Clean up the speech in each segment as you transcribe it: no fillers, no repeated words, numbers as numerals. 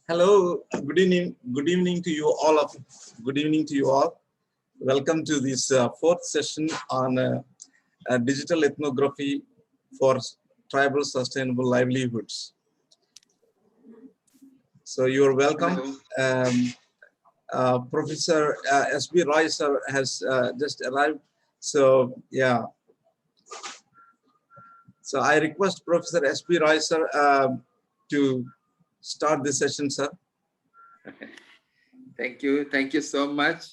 Hello, good evening. Good evening to you all. Good evening to you all. Welcome to this fourth session on digital ethnography for tribal sustainable livelihoods. So you are welcome. Professor S.B. Roy sir has just arrived. So yeah. So I request Professor S.B. Roy sir to start this session, sir. Thank you. Thank you so much.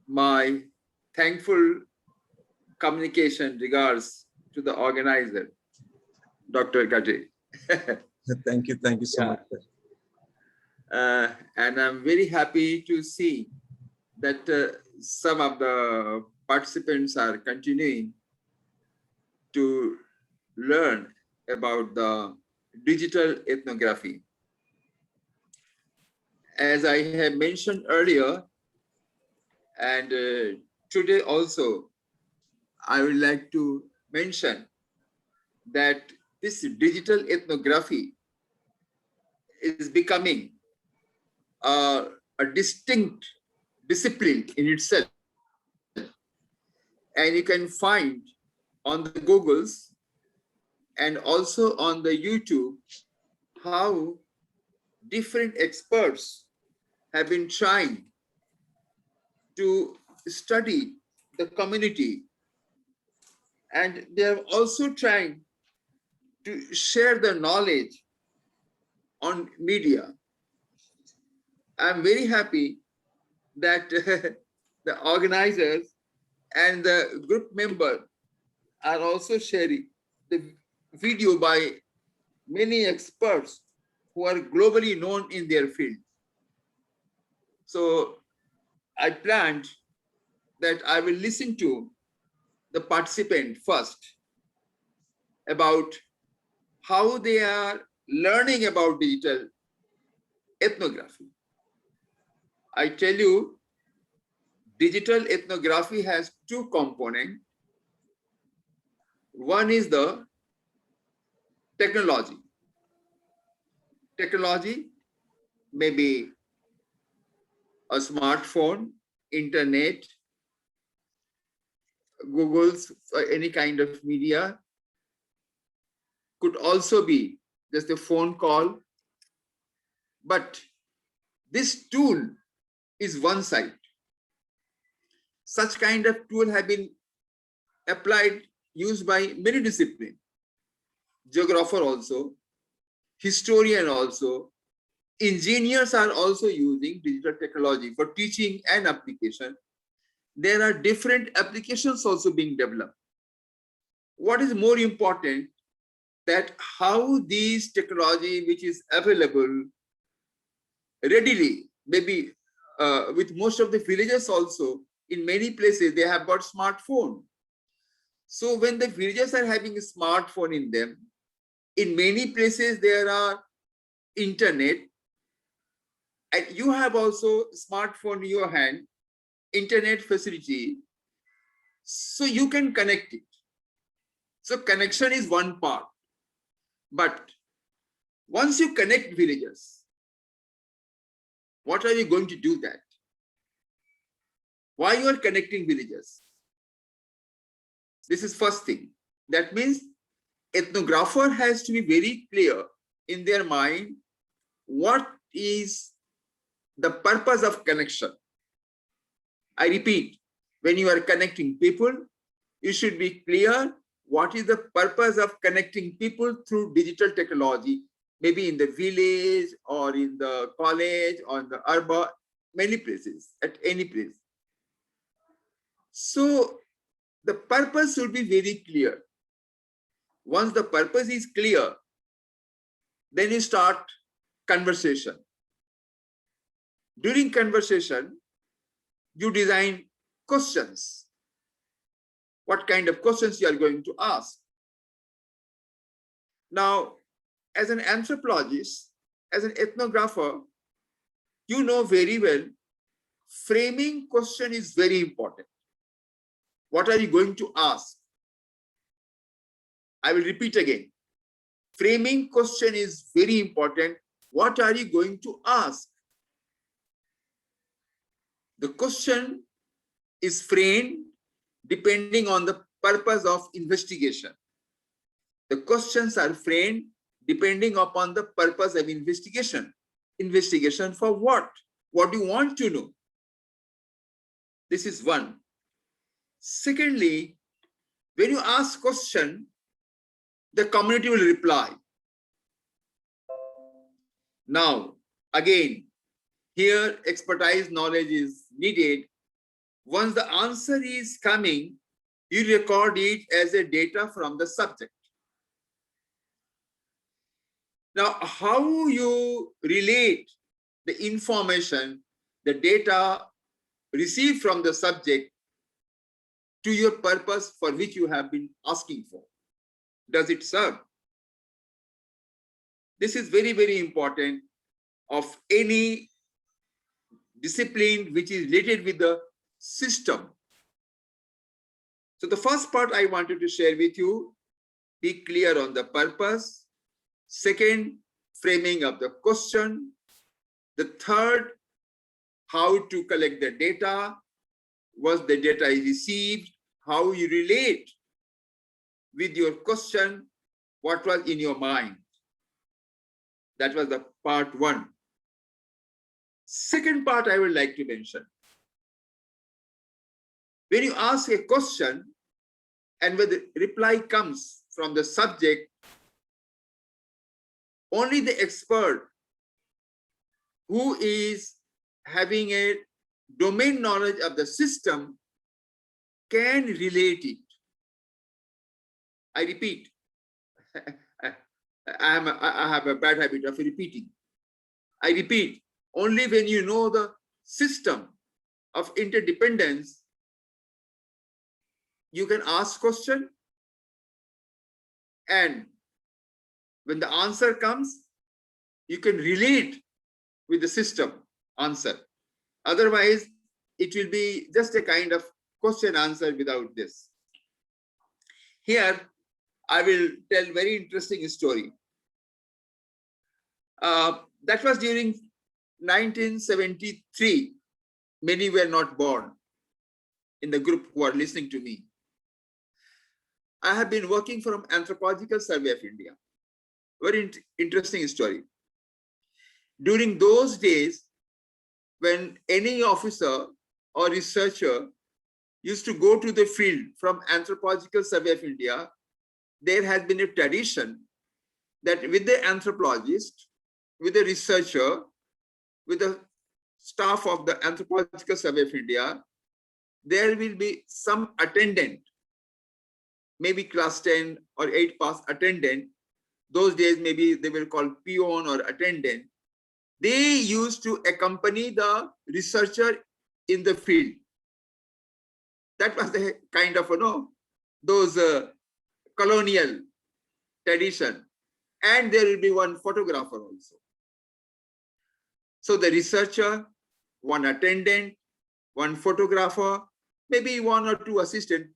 My thankful communication regards to the organizer, Dr. Gade. Thank you. Thank you so much, sir. And I'm very happy to see that some of the participants are continuing to learn about the digital ethnography. As I have mentioned earlier, and today also, I would like to mention that this digital ethnography is becoming a distinct discipline in itself. And you can find on the Googles and also on the YouTube how different experts have been trying to study the community, and they are also trying to share the knowledge on media. I'm very happy that the organizers and the group members are also sharing the video by many experts who are globally known in their field. So I planned that I will listen to the participant first about how they are learning about digital ethnography. I tell you, digital ethnography has two components. One is the technology. Technology may be a smartphone, internet, Google's, any kind of media. Could also be just a phone call. But this tool is one side. Such kind of tool have been applied, used by many disciplines. Geographer also, historian also, engineers are also using digital technology for teaching and application. There are different applications also being developed. What is more important, that how these technology which is available readily, maybe with most of the villages also, in many places they have got smartphone. So when the villages are having a smartphone in them, in many places there are internet, and you have also smartphone in your hand, internet facility, so you can connect it. So connection is one part. But once you connect villages, what are you going to do that? Why you are connecting villages? This is first thing. That means ethnographer has to be very clear in their mind what is the purpose of connection. I repeat, when you are connecting people, you should be clear what is the purpose of connecting people through digital technology, maybe in the village or in the college or in the urban, many places, at any place. So the purpose should be very clear. Once the purpose is clear, then you start conversation. During conversation, you design questions. What kind of questions you are going to ask? Now, as an anthropologist, as an ethnographer, you know very well, framing question is very important. What are you going to ask? I will repeat again. framing question is very important. What are you going to ask? The question is framed depending on the purpose of investigation. The questions are framed depending upon the purpose of investigation. Investigation for what? What do you want to know? This is one. Secondly, when you ask question, the community will reply. Now, again, here expertise knowledge is needed. Once the answer is coming, you record it as a data from the subject. Now, how you relate the information, the data received from the subject to your purpose for which you have been asking for? Does it serve? This is very, very important of any discipline which is related with the system. So the first part I wanted to share with you, be clear on the purpose. Second, framing of the question. The third, how to collect the data, once the data is received, how you relate with your question, what was in your mind. That was the part one. Second part I would like to mention. When you ask a question and when the reply comes from the subject, only the expert who is having a domain knowledge of the system can relate it. I repeat, I have a bad habit of repeating. I repeat, only when you know the system of interdependence, you can ask question, and when the answer comes, you can relate with the system answer. Otherwise, it will be just a kind of question answer without this. Here, I will tell very interesting story. That was during 1973. Many were not born in the group who are listening to me. I have been working from Anthropological Survey of India. Very interesting story. During those days, when any officer or researcher used to go to the field from Anthropological Survey of India, there has been a tradition that with the anthropologist, with the researcher, with the staff of the Anthropological Survey of India, there will be some attendant, maybe class 10 or 8 pass attendant. Those days, maybe they were called peon or attendant. They used to accompany the researcher in the field. That was the kind of, those colonial tradition. And there will be one photographer also. So the researcher, one attendant, one photographer, maybe 1 or 2 assistants,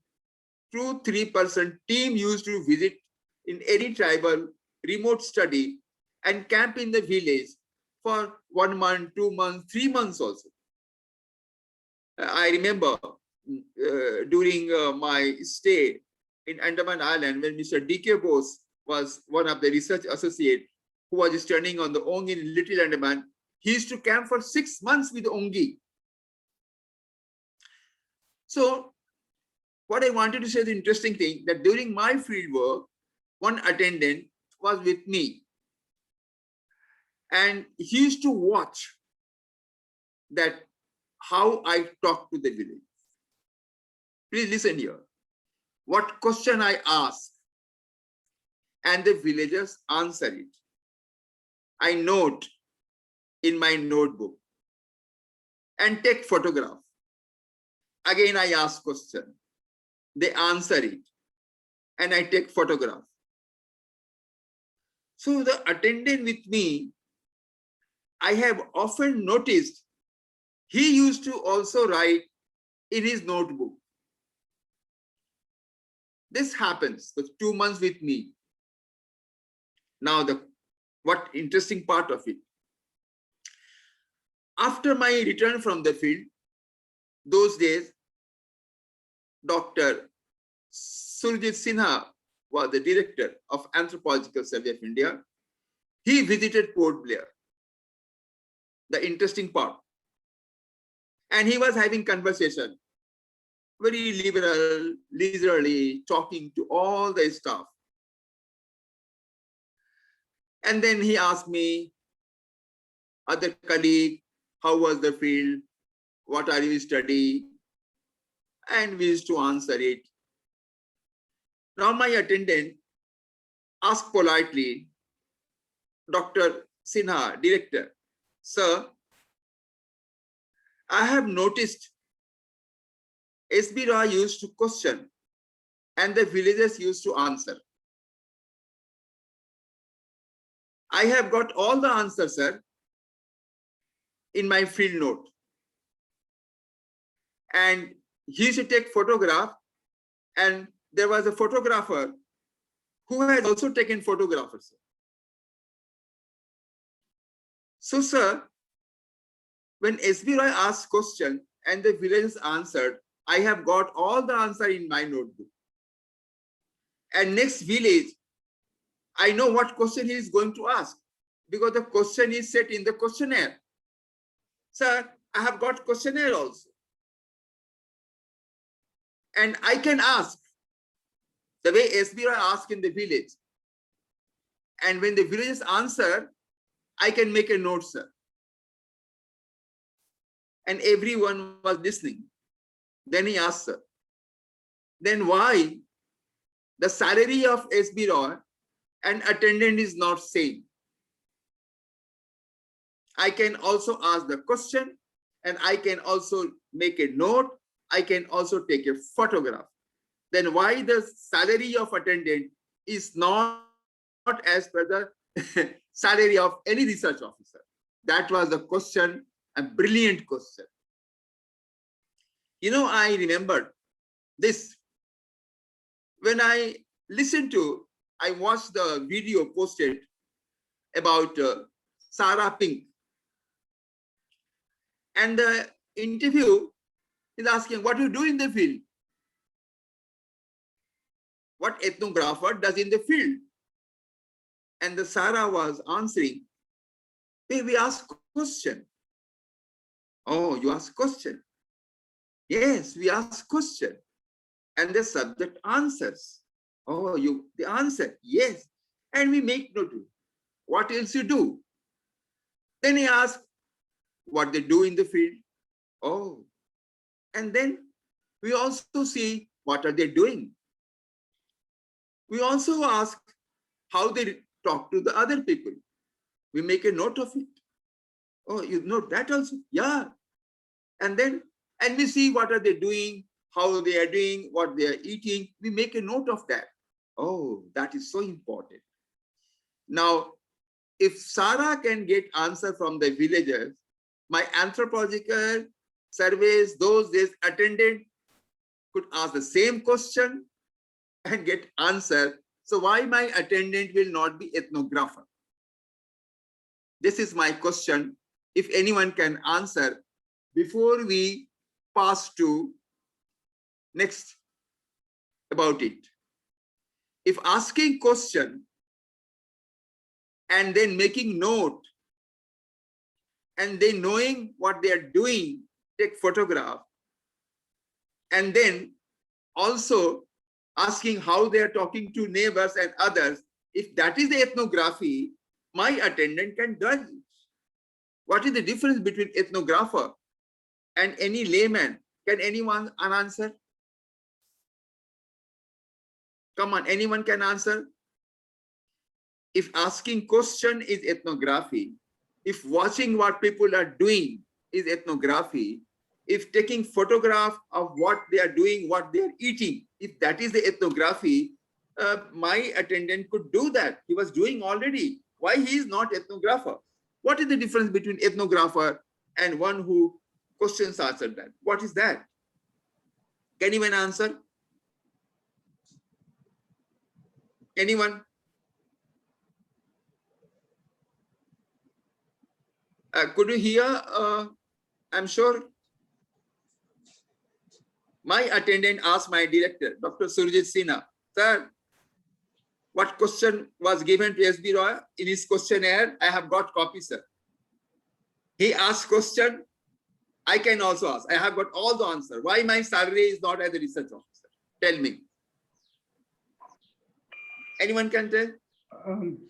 2-3-person team used to visit in any tribal remote study and camp in the village for 1 month, 2 months, 3 months also. I remember during my stay in Andaman Island, when Mr. D.K. Bose was one of the research associates who was studying on the Ongi in Little Andaman, he used to camp for 6 months with Ongi. So what I wanted to say, the interesting thing, that during my field work, one attendant was with me. And he used to watch that how I talk to the village. Please listen here. What question I ask, and the villagers answer it. I note in my notebook and take photograph. Again, I ask question. They answer it, and I take photograph. So the attendant with me, I have often noticed he used to also write in his notebook. This happens for 2 months with me. Now what interesting part of it. After my return from the field, those days, Dr. Surjit Sinha was the director of Anthropological Survey of India. He visited Port Blair, the interesting part. And he was having conversation, very liberal, leisurely, talking to all the staff. And then he asked me, other colleague, how was the field? What are you studying? And we used to answer it. Now my attendant asked politely, Dr. Sinha, director, sir, I have noticed S.B. Roy used to question and the villagers used to answer. I have got all the answers, sir, in my field note. And he used to take photograph, and there was a photographer who had also taken photographs. So, sir, when S.B. Roy asked question and the villagers answered, I have got all the answer in my notebook. And next village, I know what question he is going to ask because the question is set in the questionnaire. Sir, I have got questionnaire also. And I can ask the way S.B. Roy asked in the village. And when the villagers answer, I can make a note, sir. And everyone was listening. Then he asked, sir, then why the salary of S.B. Roy and attendant is not same? I can also ask the question and I can also make a note. I can also take a photograph. Then why the salary of attendant is not as per the salary of any research officer? That was the question, a brilliant question. You know, I remembered this when I watched the video posted about Sarah Pink. And the interview is asking, what do you do in the field? What ethnographer does in the field? And the Sarah was answering, hey, we ask question. Oh, you ask question? Yes, we ask question. And the subject answers. Oh, the answer, yes. And we make note. What else you do? Then he asked what they do in the field. Oh, and then we also see what are they doing. We also ask how they talk to the other people. We make a note of it. Oh, you note that also? Yeah. And we see what are they doing, how they are doing, what they are eating. We make a note of that. Oh, that is so important. Now, if Sarah can get answer from the villagers, my anthropological surveys those days attended could ask the same question and get answer. So why my attendant will not be ethnographer? This is my question. If anyone can answer before we pass to next about it. If asking question and then making note and then knowing what they are doing, take photograph, and then also asking how they are talking to neighbors and others, if that is the ethnography, my attendant can judge it. What is the difference between ethnographer and any layman? Can anyone answer? Come on, anyone can answer? If asking question is ethnography, if watching what people are doing is ethnography, if taking photograph of what they are doing, what they are eating, if that is the ethnography, my attendant could do that. He was doing already. Why he is not ethnographer? What is the difference between ethnographer and one who questions answer that? What is that? Can anyone answer? Anyone? Could you hear? I'm sure my attendant asked my director, Dr. Surjit Sinha, sir, what question was given to SB Roy in his questionnaire? I have got copy, sir. He asked question. I can also ask. I have got all the answer. Why my salary is not as a research officer? Tell me. Anyone can tell?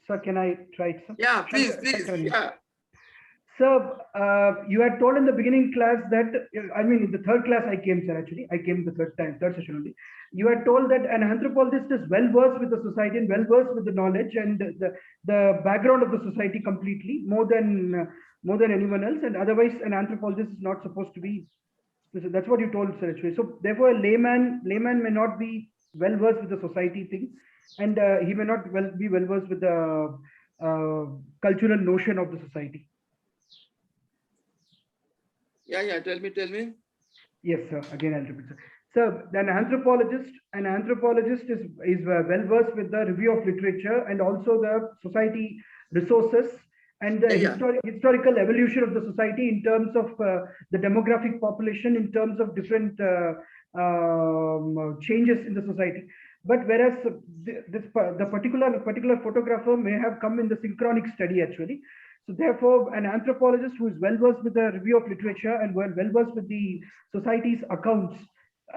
Sir, can I try it, sir? Yeah, please, please. Yeah. So you had told in the beginning class that, I mean, in the third class I came, sir, actually. I came the third session only. You had told that an anthropologist is well versed with the society and well versed with the knowledge and the background of the society completely, more than anyone else. And otherwise, an anthropologist is not supposed to be. That's what you told, sir, actually. So therefore, a layman may not be well versed with the society thing, and he may not be well versed with the cultural notion of the society. Yeah. Tell me. Yes, sir. Again, I'll repeat, sir. So, an anthropologist is well versed with the review of literature and also the society resources and the historical evolution of the society in terms of the demographic population, in terms of different changes in the society. But whereas the particular photographer may have come in the synchronic study actually. So therefore, an anthropologist who is well versed with the review of literature and well versed with the society's accounts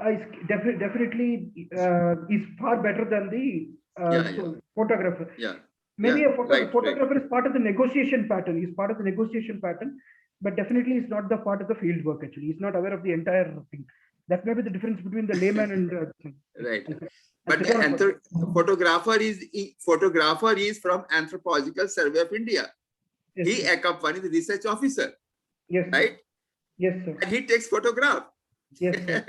is definitely is far better than the photographer. Yeah. Maybe a photographer is part of the negotiation pattern. He's part of the negotiation pattern, but definitely is not the part of the field work. Actually, he's not aware of the entire thing. That may be the difference between the layman and right. But the photographer is from Anthropological Survey of India. Yes, he accompanies the research officer. Yes. Right. Yes, sir. And he takes photograph. Yes, sir.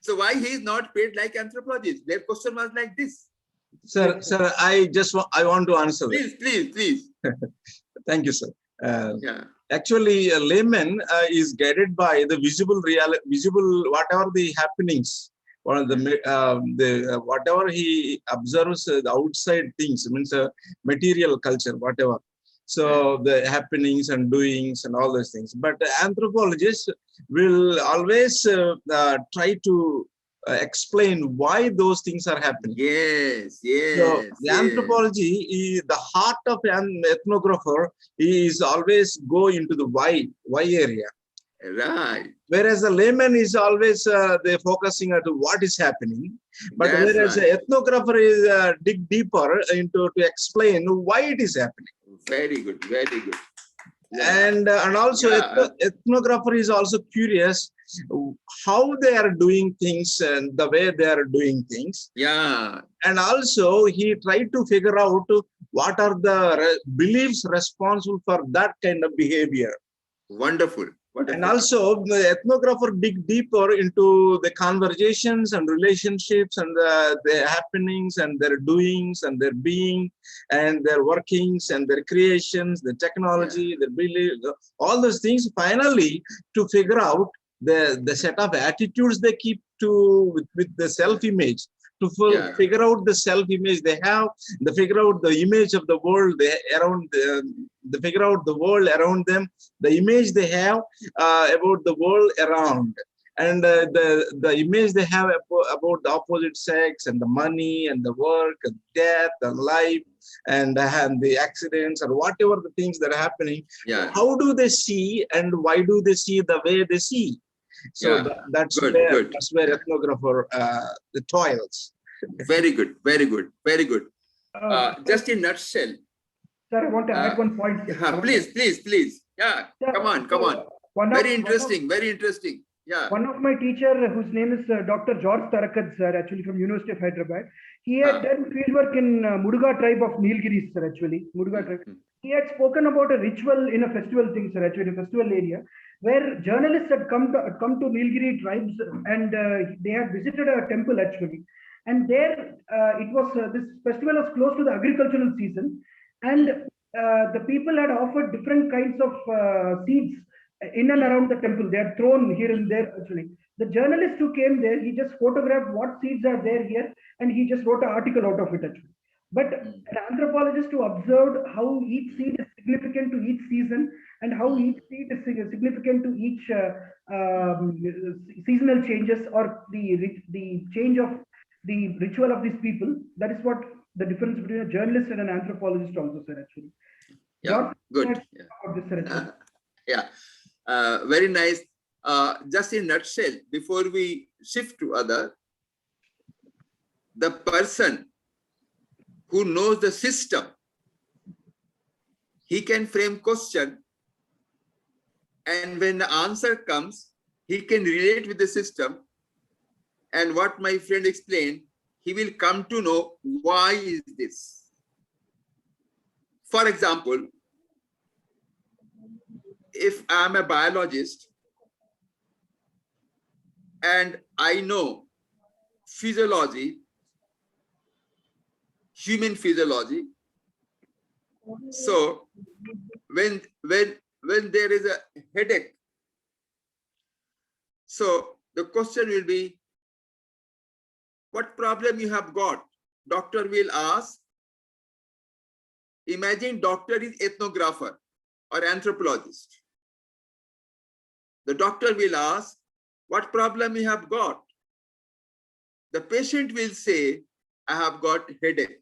So why he is not paid like anthropologist? Their question was like this. Sir, I want to answer. Please. Thank you, sir. Yeah. Actually, a layman is guided by the visible whatever the happenings or the whatever he observes the outside things, means material culture, whatever. So the happenings and doings and all those things. But anthropologists will always try to explain why those things are happening. Yes. So the anthropology, the heart of an ethnographer is always go into the why area. Right. Whereas the layman is always they focusing at what is happening. But whereas the ethnographer is dig deeper into to explain why it is happening. Very good. Yeah. And also ethnographer is also curious how they are doing things and the way they are doing things. Yeah. And also he tried to figure out what are the beliefs responsible for that kind of behavior. Wonderful. And also the ethnographer dig deeper into the conversations and relationships and the happenings and their doings and their being and their workings and their creations, the technology, their belief, all those things, finally to figure out the set of attitudes they keep to with the self-image, to figure out the self-image they have, they figure out the image of the world around they figure out the world around them, the image they have about the world around, and the image they have about the opposite sex and the money and the work and death and life and the accidents or whatever the things that are happening. How do they see and why do they see the way they see? So that's where ethnographer the toils. Very good. Just in nutshell. Sir, I want to add one point. Please. Yeah, sir, come on. Very interesting. Yeah. One of my teacher, whose name is Dr. George Tarakad, sir, actually from University of Hyderabad. He had done fieldwork in Muduga tribe of Nilgiris, sir, actually. Muduga tribe. He had spoken about a ritual in a festival thing, sir, actually, a festival area, where journalists had come to Nilgiri tribes and they had visited a temple, actually. And there, it was this festival was close to the agricultural season, and the people had offered different kinds of seeds in and around the temple. They had thrown here and there. Actually, the journalist who came there, he just photographed what seeds are there here, and he just wrote an article out of it. Actually, but an anthropologist who observed how each seed is significant to each season, and how each seat is significant to each seasonal changes or the change of the ritual of these people. That is what the difference between a journalist and an anthropologist also, sir, actually. Yeah, George, good. yeah. About this, sir, actually. Yeah, very nice. Just in a nutshell, before we shift to other, the person who knows the system, he can frame question, and when the answer comes, he can relate with the system. And what my friend explained, he will come to know why is this. For example, if I'm a biologist and I know physiology, human physiology, so when there is a headache, so the question will be, what problem you have got? Doctor will ask. Imagine doctor is ethnographer or anthropologist. The doctor will ask, what problem you have got? The patient will say, I have got headache.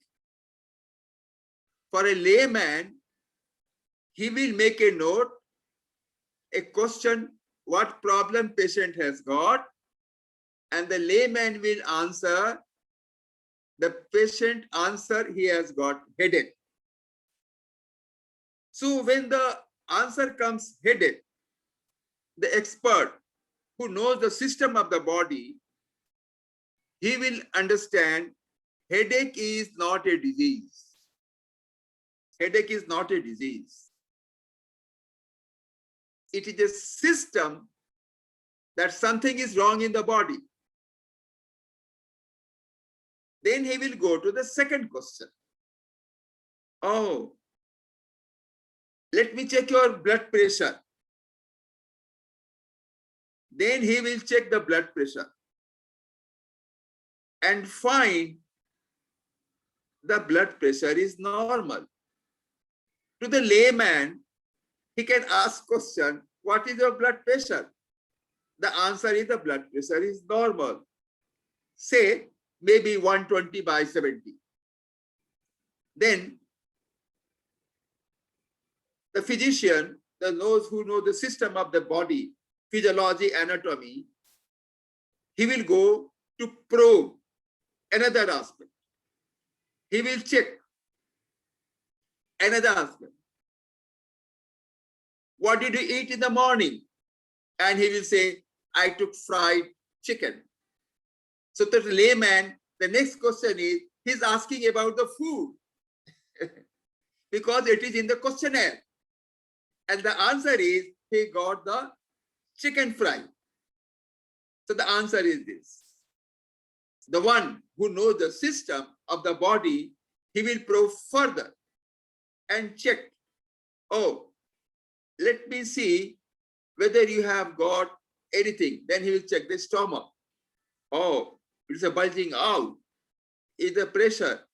For a layman, he will make a note, a question, what problem patient has got, and the layman will answer, the patient answer, he has got headache. So when the answer comes headache, the expert who knows the system of the body, he will understand headache is not a disease. Headache is not a disease. It is a system that something is wrong in the body. Then he will go to the second question. Oh, let me check your blood pressure. Then he will check the blood pressure and find the blood pressure is normal. To the layman, he can ask question, what is your blood pressure? The answer is the blood pressure is normal. Say maybe 120/70. Then the physician, who knows the system of the body, physiology, anatomy, he will go to probe another aspect. He will check another aspect. What did you eat in the morning? And he will say, I took fried chicken. So to the layman, the next question is, he's asking about the food because it is in the questionnaire. And the answer is, he got the chicken fry. So the answer is this. The one who knows the system of the body, he will probe further and check. Oh, let me see whether you have got anything. Then he will check the stomach. Oh, it's a bulging out. It's the pressure.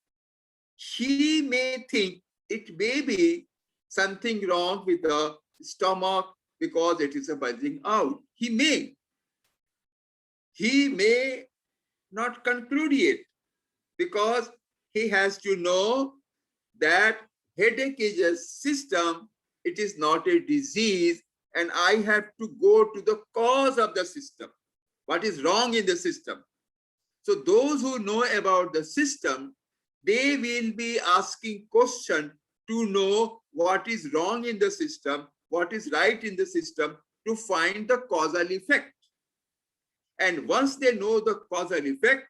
He may think it may be something wrong with the stomach because it is a bulging out. He may not conclude it because he has to know that headache is a system, it is not a disease, and I have to go to the cause of the system. What is wrong in the system? So those who know about the system, they will be asking questions to know what is wrong in the system, what is right in the system, to find the causal effect. And once they know the causal effect,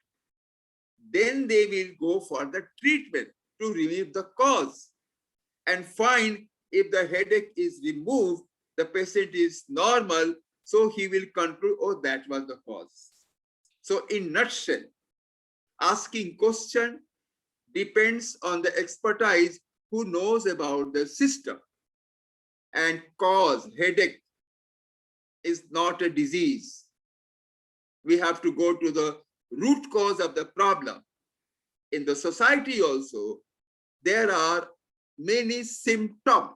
then they will go for the treatment to remove the cause and find if the headache is removed, the patient is normal, so he will conclude, oh, that was the cause. So in nutshell, asking question depends on the expertise who knows about the system. And cause, headache, is not a disease. We have to go to the root cause of the problem. In the society also, there are many symptoms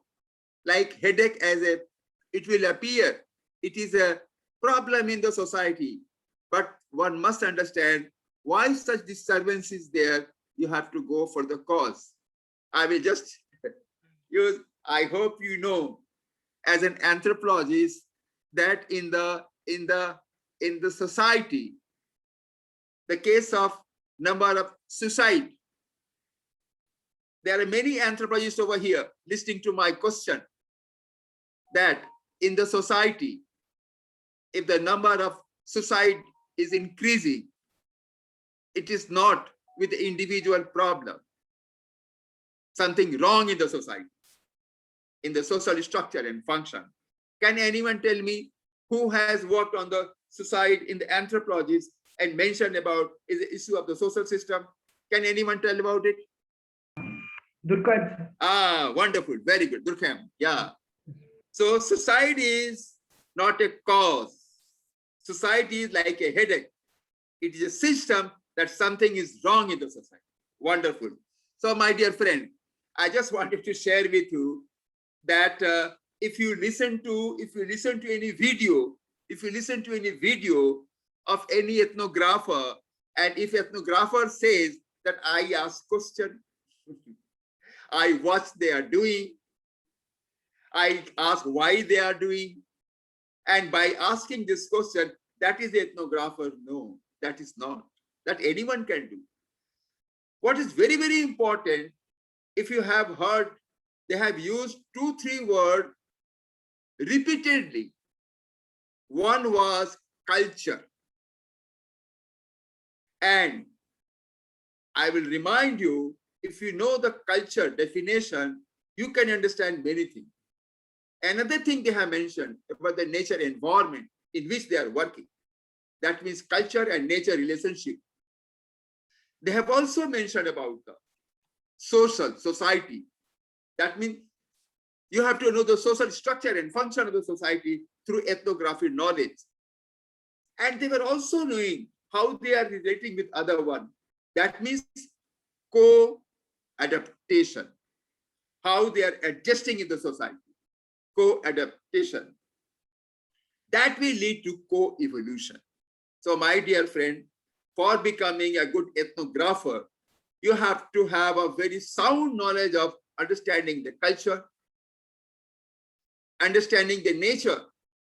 like headache it will appear. It is a problem in the society, but one must understand why such disturbance is there. You have to go for the cause. I will just use, I hope you know, as an anthropologist, that in the society, the case of number of suicide, there are many anthropologists over here listening to my question, that in the society, if the number of suicide is increasing, it is not with the individual problem. Something wrong in the society, in the social structure and function. Can anyone tell me who has worked on the suicide in the anthropologists and mentioned about is the issue of the social system? Can anyone tell about it? Durkheim. Ah, wonderful, very good, Durkheim. Yeah. So suicide is not a cause. Society is like a headache. It is a system that something is wrong in the society. Wonderful. So my dear friend, I just wanted to share with you that if you listen to any video of any ethnographer, and if ethnographer says that I ask question, I watch they are doing, I ask why they are doing, and by asking this question, that is the ethnographer. No, that is not. That anyone can do. What is very, very important, if you have heard, they have used 2-3 words repeatedly. One was culture. And I will remind you, if you know the culture definition, you can understand many things. Another thing they have mentioned about the nature environment in which they are working. That means culture and nature relationship. They have also mentioned about the society. That means you have to know the social structure and function of the society through ethnographic knowledge. And they were also knowing how they are relating with other one. That means co-adaptation, how they are adjusting in the society, co-adaptation. That will lead to co-evolution. So my dear friend, for becoming a good ethnographer, you have to have a very sound knowledge of understanding the culture, understanding the nature,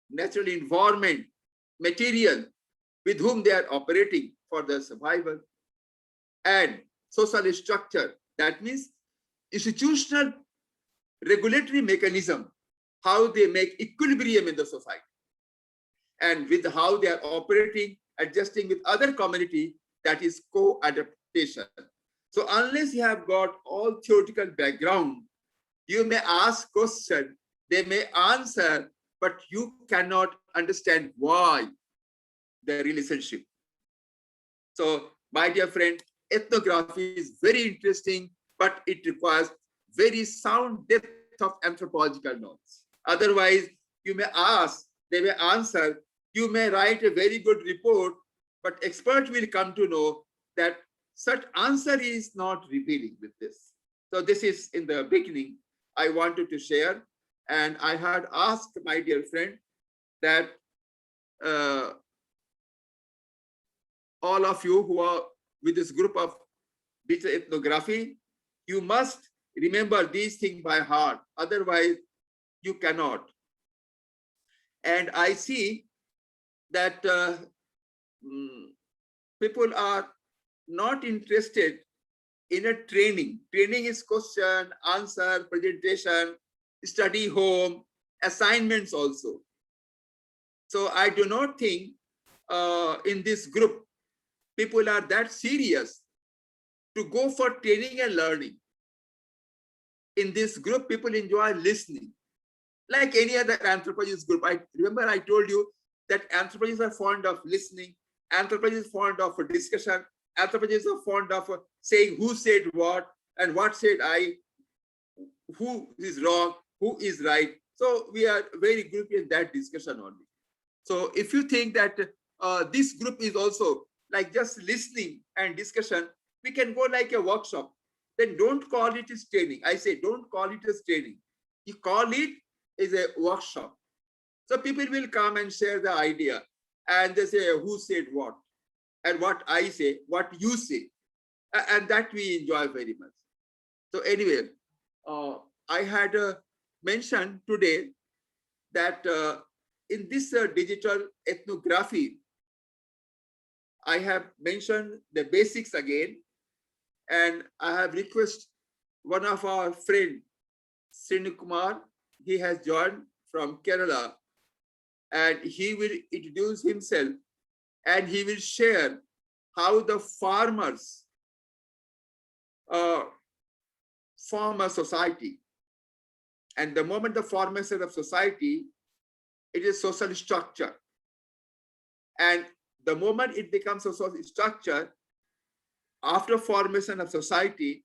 natural environment, material with whom they are operating for their survival, and social structure. That means institutional regulatory mechanism, how they make equilibrium in the society, and with how they are operating, adjusting with other community, that is co-adaptation. So unless you have got all theoretical background, you may ask question, they may answer, but you cannot understand why the relationship. So my dear friend, ethnography is very interesting, but it requires very sound depth of anthropological knowledge. Otherwise, you may ask, they may answer, you may write a very good report, but expert will come to know that such answer is not revealing with this. So this is in the beginning, I wanted to share. And I had asked my dear friend that all of you who are with this group of digital ethnography, you must remember these things by heart. Otherwise, you cannot. And I see that people are not interested in a training. Training is question, answer, presentation, study home, assignments also. So I do not think in this group, people are that serious to go for training and learning. In this group, people enjoy listening. Like any other anthropologist group, I remember I told you that anthropologists are fond of listening, anthropologists are fond of discussion, anthropologists are fond of saying who said what and what said I, who is wrong, who is right. So we are very good in that discussion only. So if you think that this group is also like just listening and discussion, we can go like a workshop. Then don't call it as training. I say don't call it as training. you call it is a workshop. So people will come and share the idea, and they say who said what, and what I say, what you say, and that we enjoy very much. So anyway, I had mentioned today that in this digital ethnography, I have mentioned the basics again, and I have requested one of our friend, Srini Kumar, he has joined from Kerala, and he will introduce himself and he will share how the farmers form a society. And the moment the formation of society, it is social structure. And the moment it becomes a social structure, after formation of society,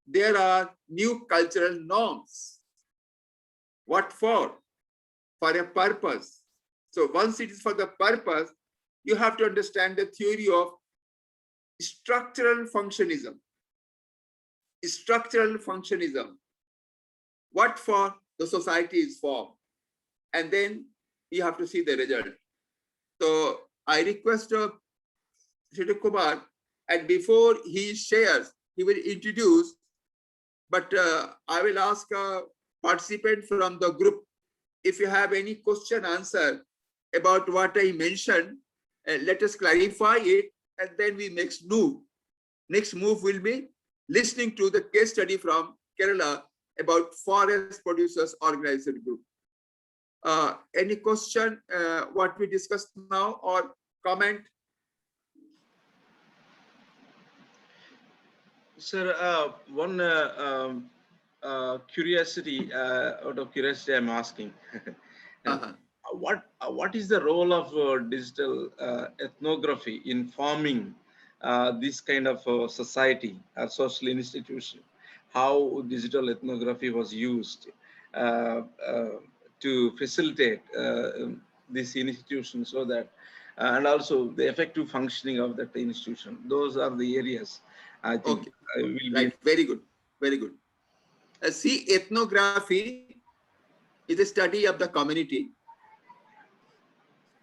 there are new cultural norms. What for? For a purpose. So once it is for the purpose, you have to understand the theory of structural functionism. Structural functionism. What for the society is formed. And then you have to see the result. So I request Srini Kumar, and before he shares, he will introduce, but I will ask a participant from the group, if you have any question answer about what I mentioned, let us clarify it, and then we next move. Next move will be listening to the case study from Kerala about forest producers organization group. Any question what we discussed now, or comment? Sir, one curiosity, out of curiosity, I'm asking. What is the role of digital ethnography in forming this kind of society, a social institution? How digital ethnography was used to facilitate this institution, so that, and also the effective functioning of that institution. Those are the areas I think will Right. be. Very good. Very good. See, ethnography is a study of the community.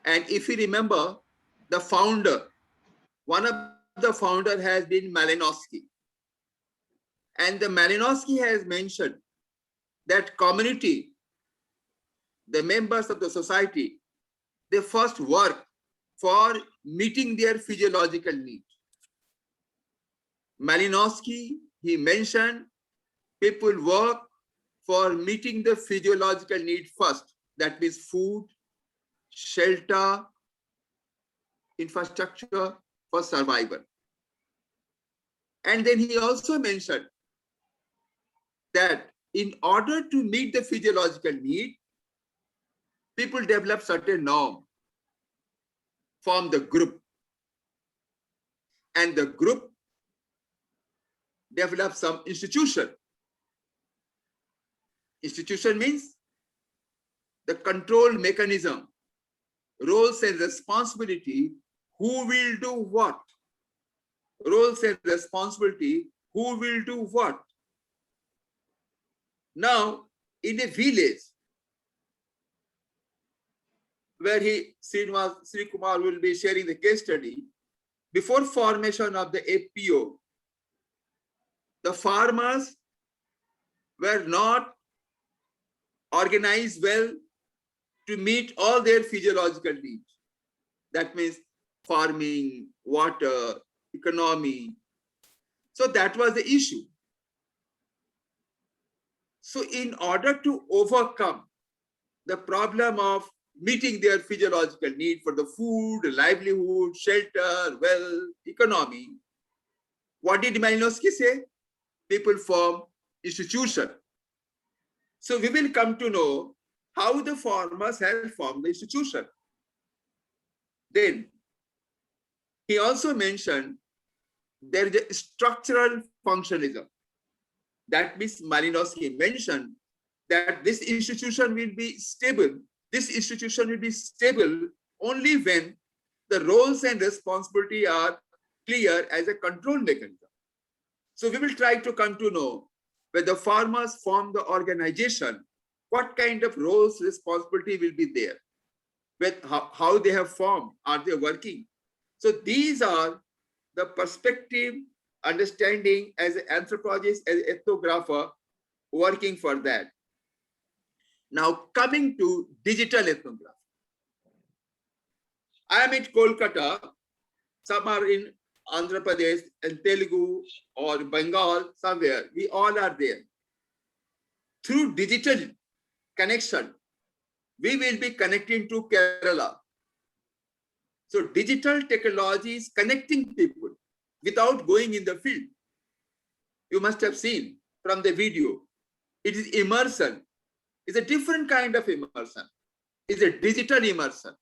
And if you remember, the founder, one of the founder has been Malinowski. And the Malinowski has mentioned that community, the members of the society, they first work for meeting their physiological need. Malinowski, he mentioned people work for meeting the physiological need first. That means food, shelter, infrastructure for survival. And then he also mentioned that in order to meet the physiological need, people develop certain norm, form the group. And the group develops some institution. Institution means the control mechanism, roles and responsibility, who will do what? Roles and responsibility, who will do what? Now, in a village, where Sri Kumar will be sharing the case study, before formation of the APO, the farmers were not organized well to meet all their physiological needs. That means farming, water, economy. So that was the issue. So in order to overcome the problem of meeting their physiological need for the food, livelihood, shelter, wealth, economy, what did Malinowski say? People form institution. So we will come to know how the farmers have formed the institution. Then he also mentioned there is a structural functionalism. That means Malinowski mentioned that this institution will be stable. This institution will be stable only when the roles and responsibility are clear as a control mechanism. So we will try to come to know when the farmers form the organization, what kind of roles, responsibility will be there, with how they have formed, are they working? So these are the perspective, understanding as an anthropologist, as an ethnographer, working for that. Now coming to digital ethnography. I am in Kolkata, some are in Andhra Pradesh and Telugu or Bengal, somewhere. We all are there. Through digital connection, we will be connecting to Kerala. So digital technology is connecting people without going in the field. You must have seen from the video. It is immersion. It's a different kind of immersion. It's a digital immersion.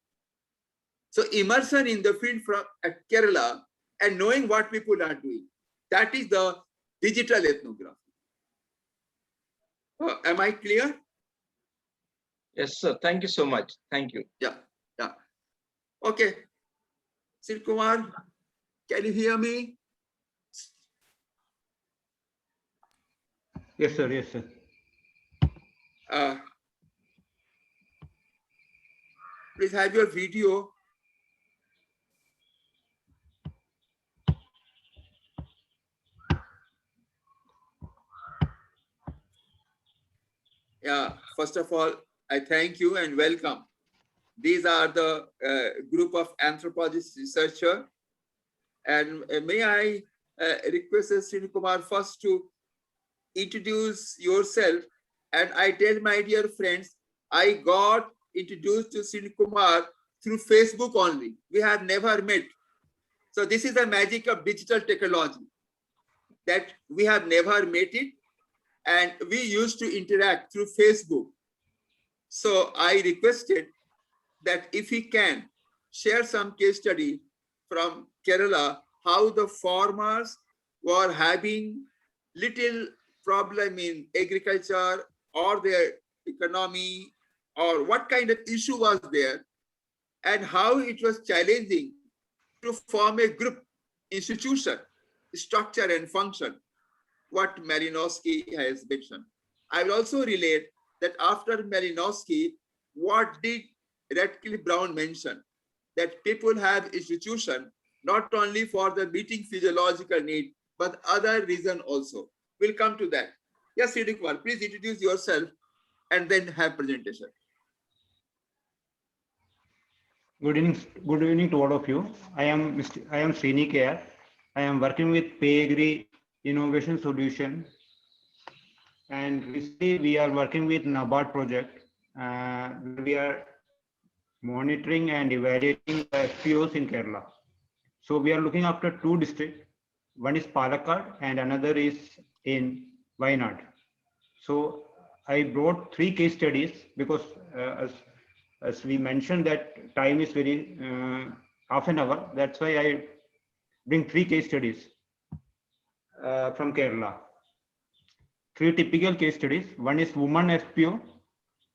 So immersion in the field from at Kerala and knowing what people are doing. That is the digital ethnography. Am I clear? Yes, sir. Thank you so much. Thank you. Yeah. Okay. Sri Kumar, can you hear me? Yes, sir. Yes, sir. Please have your video. Yeah, first of all, I thank you and welcome. These are the group of anthropologists, researchers. And may I request Sri Kumar first to introduce yourself. And I tell my dear friends, I got introduced to Sri Kumar through Facebook only. We have never met. So this is the magic of digital technology, that we have never met it. And we used to interact through Facebook. So I requested that if he can share some case study from Kerala, how the farmers were having little problem in agriculture or their economy, or what kind of issue was there, and how it was challenging to form a group, institution, structure and function, what Malinowski has mentioned. I will also relate that after Malinowski, what did Radcliffe Brown mention? That people have institution not only for the meeting physiological need, but other reason also. We'll come to that. Yes, Sri Kumar, please introduce yourself and then have presentation. Good evening to all of you. I am Srini K.R. I am working with PayAgri Innovation Solution, and recently we are working with NABARD project. We are monitoring and evaluating the FPOs in Kerala. So we are looking after two districts. One is Palakkad and another is in Wayanad. So I brought 3 case studies because as we mentioned that time is very half an hour. That's why I bring 3 case studies from Kerala. 3 typical case studies. One is woman FPO,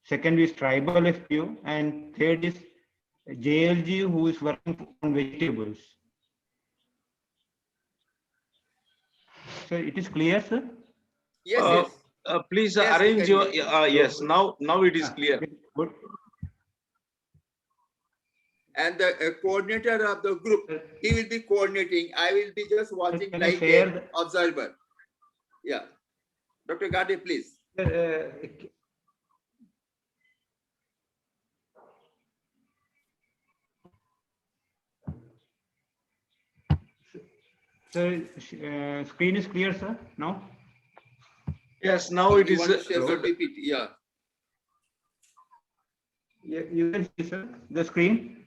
second is tribal FPO, and third is JLG who is working on vegetables. So it is clear, sir? Yes, yes. Please Yes, we arrange can your, hear yes, now it is clear. Good. And the coordinator of the group, he will be coordinating. I will be just watching Can I like share an observer. Yeah. Dr. Gade, please. So screen is clear, sir, now? Yes, now it You is want to share good. the PPT? Yeah. You can see, sir, the screen.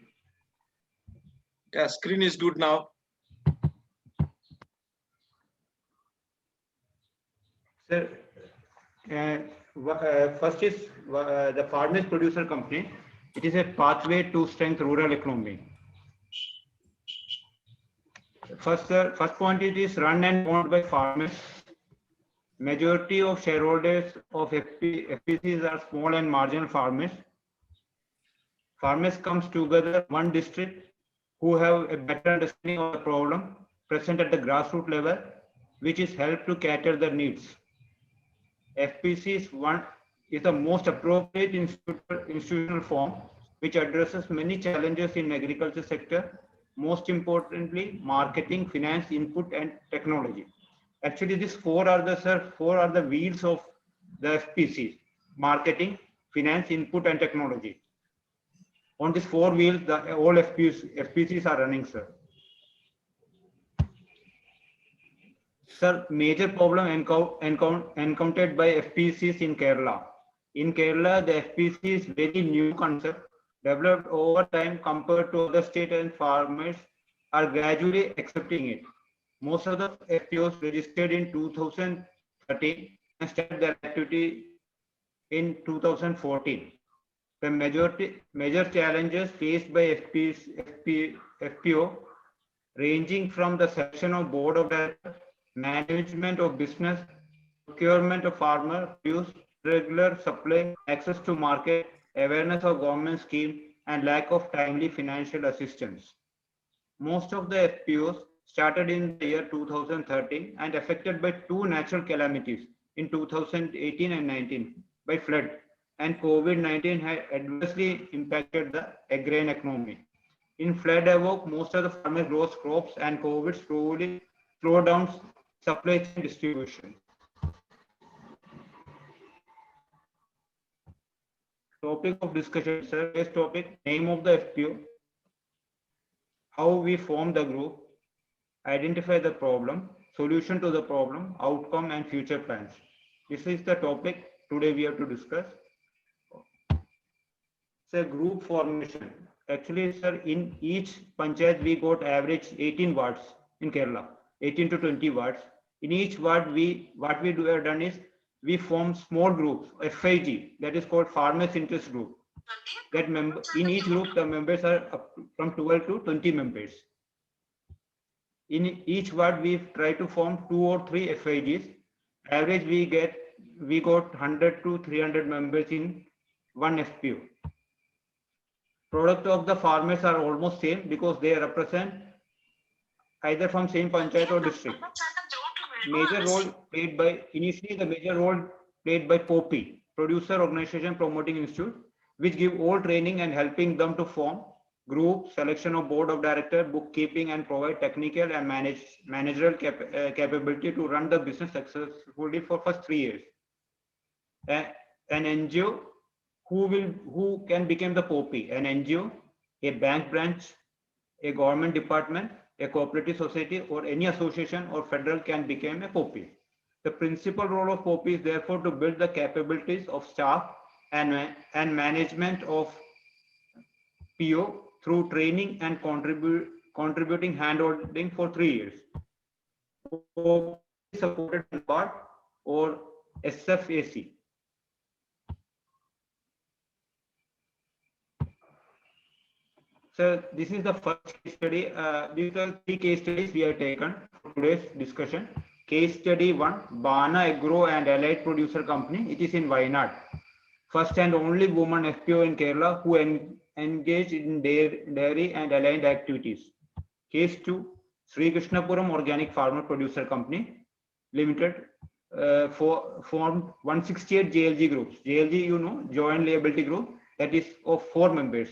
Yeah, screen is good now. Sir, first is the Farmers Producer Company. It is a pathway to strengthen rural economy. First point, it is run and owned by farmers. Majority of shareholders of FPCs are small and marginal farmers. Farmers comes together one district who have a better understanding of the problem present at the grassroots level, which is help to cater their needs. FPCs is the most appropriate institutional form which addresses many challenges in agriculture sector, most importantly, marketing, finance, input, and technology. Actually, these four are the wheels of the FPC: marketing, finance, input, and technology. On these four wheels, all FPCs are running, sir. Sir, major problem encountered by FPCs in Kerala. In Kerala, the FPC is very new concept, developed over time compared to other states, and farmers are gradually accepting it. Most of the FPOs registered in 2013 and started their activity in 2014. The major challenges faced by FPO ranging from the selection of board of directors, management of business, procurement of farmer produce, regular supply, access to market, awareness of government scheme, and lack of timely financial assistance. Most of the FPOs started in the year 2013 and affected by two natural calamities in 2018 and 19 by flood, and COVID-19 had adversely impacted the agrarian economy. In flood evoke, most of the farmers lost crops, and COVID slowly slowed down supply chain distribution. Topic of discussion, sir. Today's topic: name of the FPO, how we form the group, identify the problem, solution to the problem, outcome, and future plans. This is the topic today we have to discuss. Sir, group formation. Actually, sir, in each panchayat we got average 18 wards in Kerala, 18 to 20 wards. In each ward, what we have done is we form small groups, FIG, that is called Farmers Interest Group. That in each group, the members are from 12 to 20 members. In each ward, we try to form 2 or 3 FIGs. Average, we got 100 to 300 members in one FPO. Product of the farmers are almost same because they represent either from same panchayat or district. Initially the major role played by POPI, Producer Organization Promoting Institute, which give all training and helping them to form group, selection of board of director, bookkeeping, and provide technical and managerial capability to run the business successfully for first 3 years. An NGO who can become the POPI, an NGO, a bank branch, a government department, a cooperative society, or any association or federal can become a POPI. The principal role of POPI is therefore to build the capabilities of staff and management of PO through training and contributing handholding for 3 years. POPI is supported by BART or SFAC. So this is the first case study. These are 3 case studies we have taken for today's discussion. Case study 1, Bana Agro and Allied Producer Company. It is in Wayanad. First and only woman FPO in Kerala who engaged in dairy and aligned activities. Case 2, Sri Krishnapuram Organic Farmer Producer Company Limited, formed 168 JLG groups. JLG, you know, Joint Liability Group, that is of 4 members.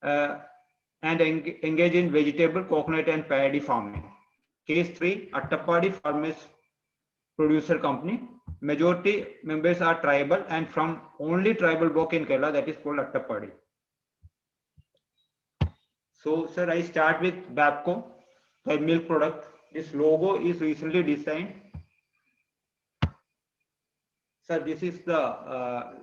And engage in vegetable, coconut, and paddy farming. Case 3, Attapadi Farmers Producer Company. Majority members are tribal and from only tribal block in Kerala, that is called Attapadi. So, sir, I start with Babco, the milk product. This logo is recently designed. Sir, this is the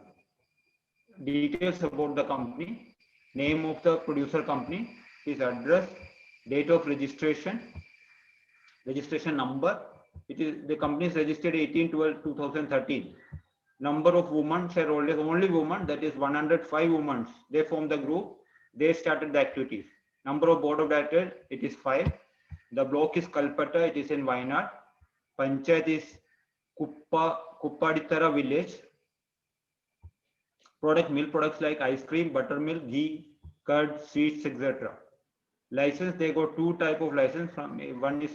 details about the company. Name of the producer company, his address, date of registration, registration number. It is the company is registered 18/12/2013. Number of women shareholders, only women, that is 105 women. They form the group. They started the activities. Number of board of directors, it is 5. The block is Kalpata. It is in Wayanad. Panchayat is Kuppadithara village. Milk products like ice cream, buttermilk, ghee, curd, sweets, etc. License, they got 2 type of license. One is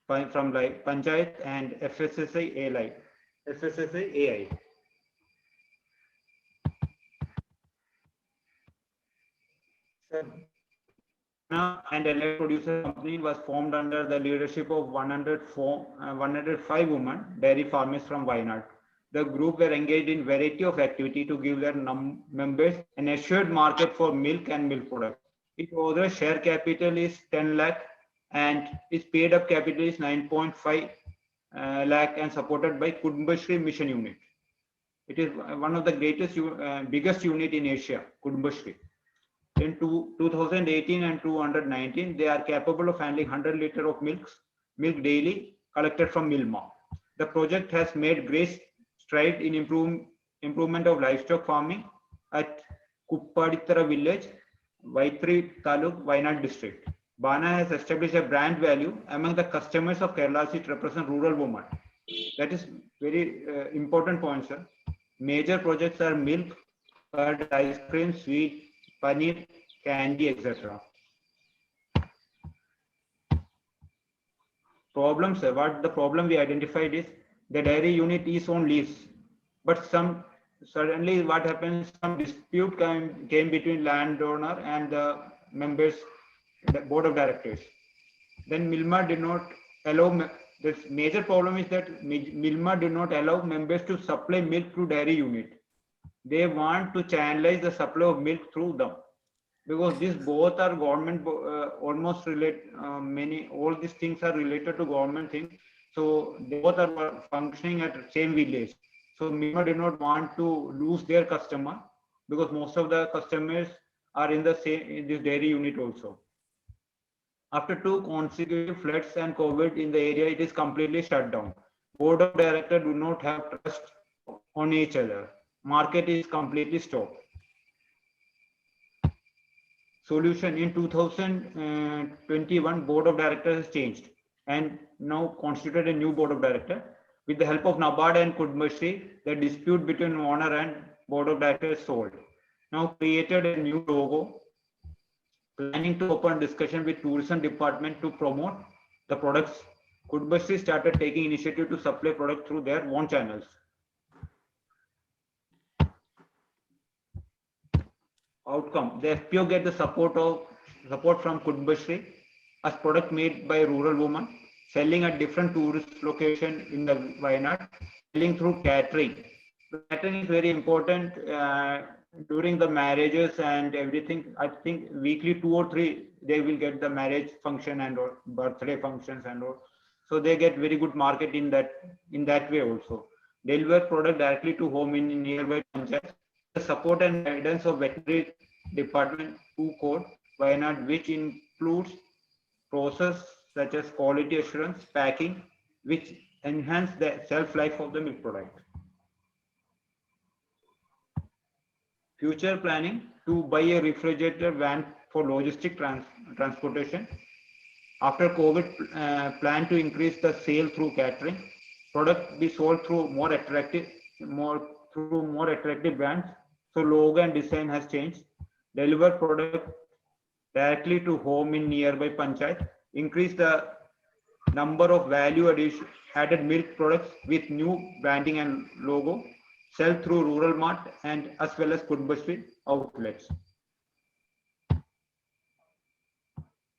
from like Panchayat and FSSAI AI. And Allied Producer Company was formed under the leadership of 105 women dairy farmers from Wayanad. The group were engaged in variety of activity to give their members an assured market for milk and milk products. Its overall share capital is 10 lakh and its paid up capital is 9.5 lakh and supported by Kudumbashree Mission Unit. It is one of the greatest, biggest unit in Asia, Kudumbashree. In 2018 and 219, they are capable of handling 100 liters of milk daily collected from Milma. The project has made great strides in improvement of livestock farming at Kuppadithara village, Vaitri Taluk, Wayanad district. Bana has established a brand value among the customers of Kerala. It represents rural women. That is very important point, sir. Major projects are milk, curd, ice cream, sweet, paneer, candy, etc. Problems, what the problem we identified is the dairy unit is on lease, but suddenly what happens, some dispute came between landowner and the members, the board of directors. Then Milma did not allow, the major problem is that Milma did not allow members to supply milk through dairy unit. They want to channelize the supply of milk through them, because these both are government almost relate, all these things are related to government things. So they both are functioning at the same village. So Milma did not want to lose their customer, because most of the customers are in the same, in this dairy unit also. After 2 consecutive floods and COVID in the area, it is completely shut down. Board of directors do not have trust on each other. Market is completely stopped. Solution: in 2021, board of directors has changed and now constituted a new board of directors. With the help of NABARD and Kudumbashree, the dispute between owner and board of directors is solved. Now created a new logo, planning to open discussion with tourism department to promote the products. Kudumbashree started taking initiative to supply products through their own channels. Outcome: the FPO get the support from Kudumbashree as product made by rural women, selling at different tourist location in the Wayanad, selling through catering. Catering is very important during the marriages and everything. I think weekly 2 or 3 they will get the marriage function and or birthday functions and all. So they get very good market in that way also. Deliver product directly to home in nearby panchayat. The support and guidance of veterinary department 2 code Wayanad, which includes process such as quality assurance, packing, which enhance the shelf life of the milk product. Future planning: to buy a refrigerator van for logistic transportation. After COVID, plan to increase the sale through catering. Product be sold through more attractive brands. So logo and design has changed. Deliver product directly to home in nearby panchayat. Increase the number of value added milk products with new branding and logo. Sell through rural mart and as well as Kudumbashree outlets.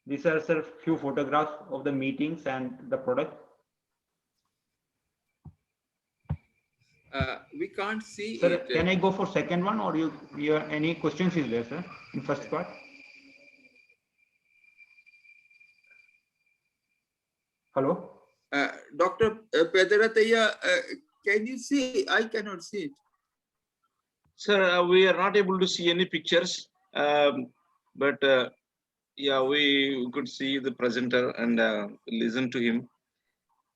These are a few photographs of the meetings and the product. We can't see Sir, it. can I go for second one, or you any questions is there, sir, in first part? Hello? Dr. Pedarataya, can you see? I cannot see it. Sir, we are not able to see any pictures, but yeah, we could see the presenter and listen to him.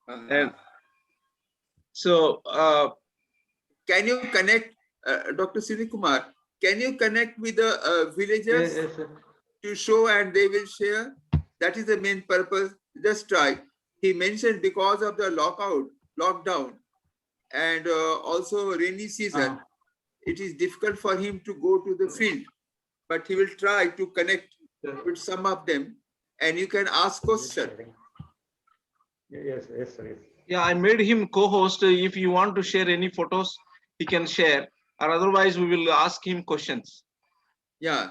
And so, can you connect, Dr. Sri Kumar? Can you connect with the villagers Yes, sir. to show, and they will share? That is the main purpose. Just try. He mentioned because of the lockdown, and also rainy season, it is difficult for him to go to the field, but he will try to connect with some of them, and you can ask questions. Yes, sir. yeah, I made him co-host. If you want to share any photos, he can share, or otherwise we will ask him questions. Yeah.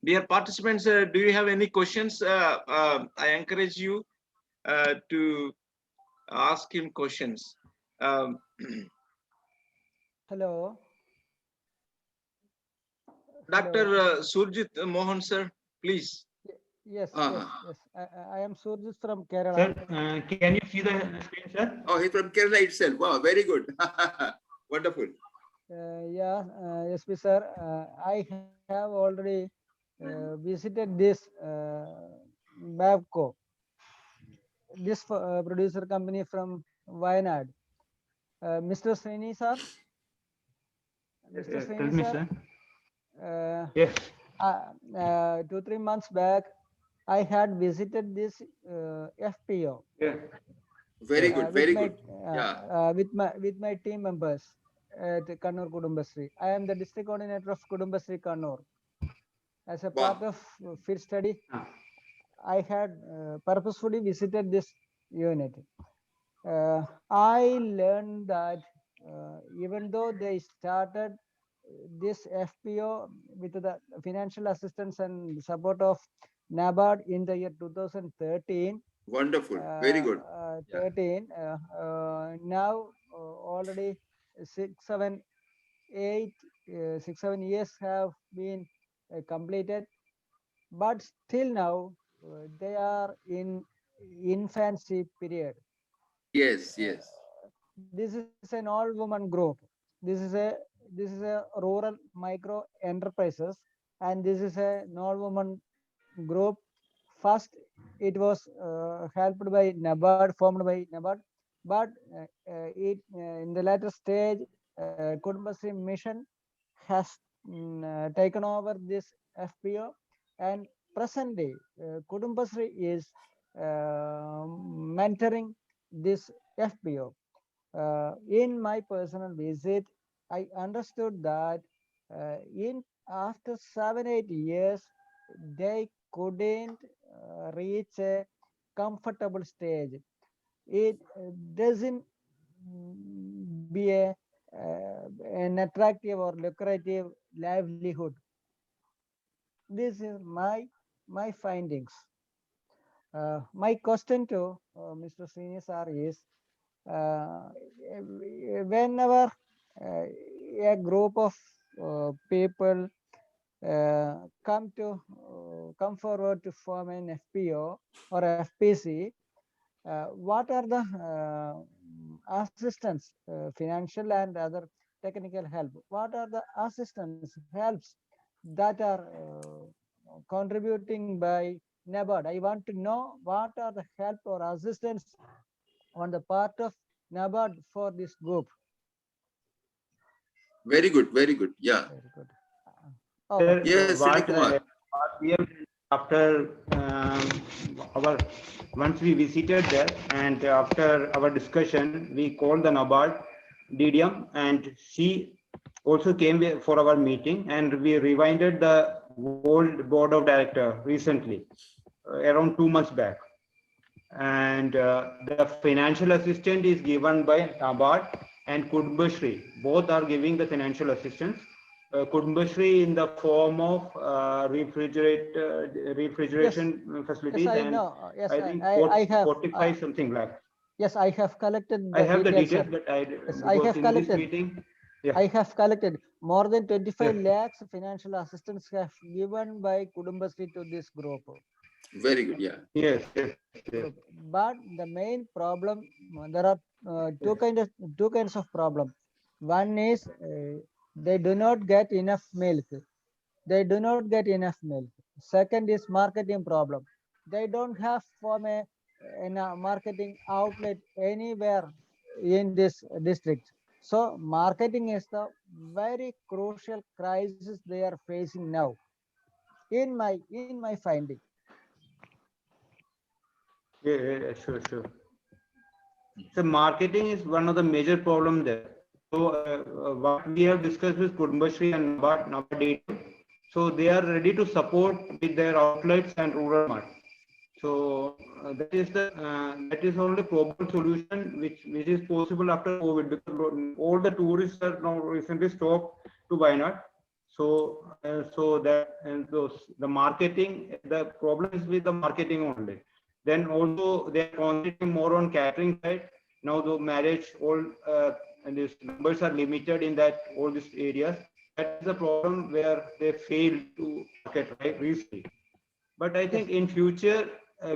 Dear participants, do you have any questions? I encourage you to ask him questions. Hello. Dr. Hello. Surjit Mohan, sir, please. Yes, Ah. yes. I am Surjit from Kerala. Sir, can you see the screen, sir? Oh, he's from Kerala itself. Wow, very good. Wonderful. Yeah, SP sir. I have already visited this Babco, this producer company from Wayanad. Mr. Srini sir. Mr. Tell Srini me, sir. sir. Yes. 2-3 months back, I had visited this FPO. Yeah. Very good. Very my, good. Yeah. with my team members at Kannur Kudumbasri. I am the district coordinator of Kudumbasri Kannur. As a Wow. part of field study, Ah. I had purposefully visited this unit. I learned that even though they started this FPO with the financial assistance and support of NABARD in the year 2013, Wonderful. Very good. 13. Now already 6-7 years have been completed, but still now they are in infancy period. Yes, yes. This is an all-woman group. This is a rural micro enterprises, and this is a all-woman group. First, it was helped by NABARD, formed by NABARD, but in the later stage, Kudumbasri Mission has taken over this FPO, and presently, Kudumbasri is mentoring this FPO. In my personal visit, I understood that in after 7-8 years, they couldn't reach a comfortable stage. It doesn't be an attractive or lucrative livelihood. This is my findings. My question to Mr. Srini sir is, whenever a group of people come forward to form an FPO or FPC, what are the assistance, financial and other technical help? What are the assistance helps that are contributing by NABARD? I want to know what are the help or assistance on the part of NABARD for this group. Very good. Very good. Yeah. Very good. Sir, Yes, what, Srini what we have after our once we visited there, and after our discussion, we called the NABARD DDM, and she also came for our meeting, and we rewinded the old board of director recently, around 2 months back. And the financial assistance is given by NABARD and Kudumbasri. Both are giving the financial assistance. Kudumbasri in the form of refrigeration facilities, Yes, I and know. Yes, I think I have 45 something lakh. Yes, I have collected I have the details, details, sir. but I Yes, because I have in collected. this meeting, yeah. I have collected more than 25 Yes. lakhs financial assistance have given by Kudumbasri to this group. Very good. Yeah. Yes, yes, yes. But the main problem, there are two kinds of problem. One is they do not get enough milk. They do not get enough milk. Second is marketing problem. They don't have form a marketing outlet anywhere in this district. So marketing is the very crucial crisis they are facing now. In my finding. Yeah, sure. So marketing is one of the major problem there. So what we have discussed with Kudumbasri and NABARD, so they are ready to support with their outlets and rural market. So that is only probable solution which is possible after COVID, because all the tourists are now recently stopped to Wayanad. So that and those the marketing, the problem is with the marketing only. Then also they are concentrating more on catering side. Now the marriage, all and these numbers are limited in that all these areas. That is the problem where they fail to market right recently. But I think in future,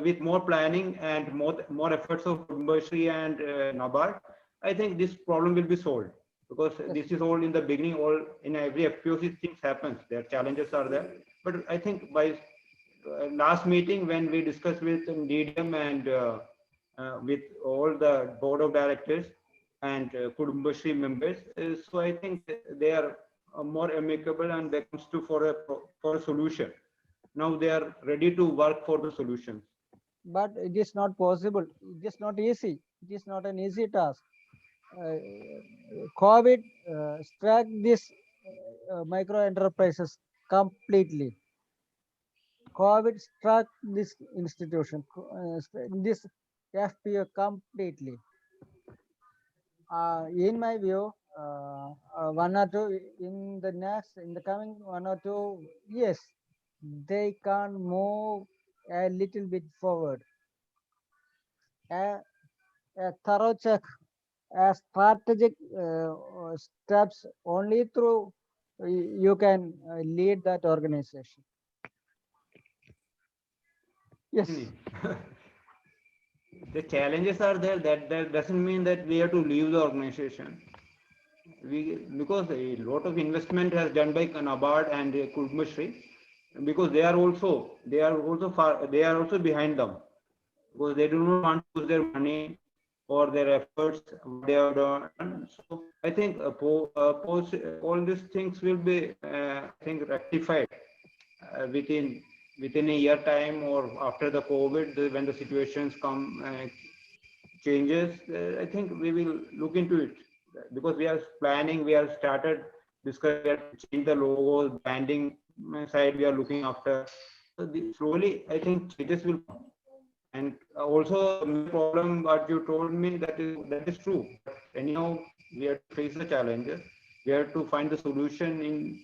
with more planning and more efforts of Kumbashri and NABARD, I think this problem will be solved, because this is all in the beginning. All in every FPOC things happens. Their challenges are there, but I think by last meeting when we discussed with DDM and with all the board of directors and Kumbashri members, so I think they are more amicable and they comes to for a solution. Now they are ready to work for the solutions. But it is not possible. It is not easy. It is not an easy task. COVID struck this micro enterprises completely. COVID struck this institution, this FPO completely. In my view, one or two in the coming 1 or 2 years, they can move a little bit forward. A thorough check, a strategic steps only through you can lead that organization. Yes. The challenges are there. That doesn't mean that we have to leave the organization. Because a lot of investment has done by NABARD and Kumbashri, because they are also behind them, because they do not want to lose their money or their efforts they have done. So I think all these things will be I think rectified within a year time, or after the COVID, when the situations come changes. I think we will look into it, because we are planning. We have started discussing change the logos, branding side. We are looking after. So slowly, I think changes will come. And also the problem what you told me, that is true. Anyhow, we have to face the challenges. We have to find the solution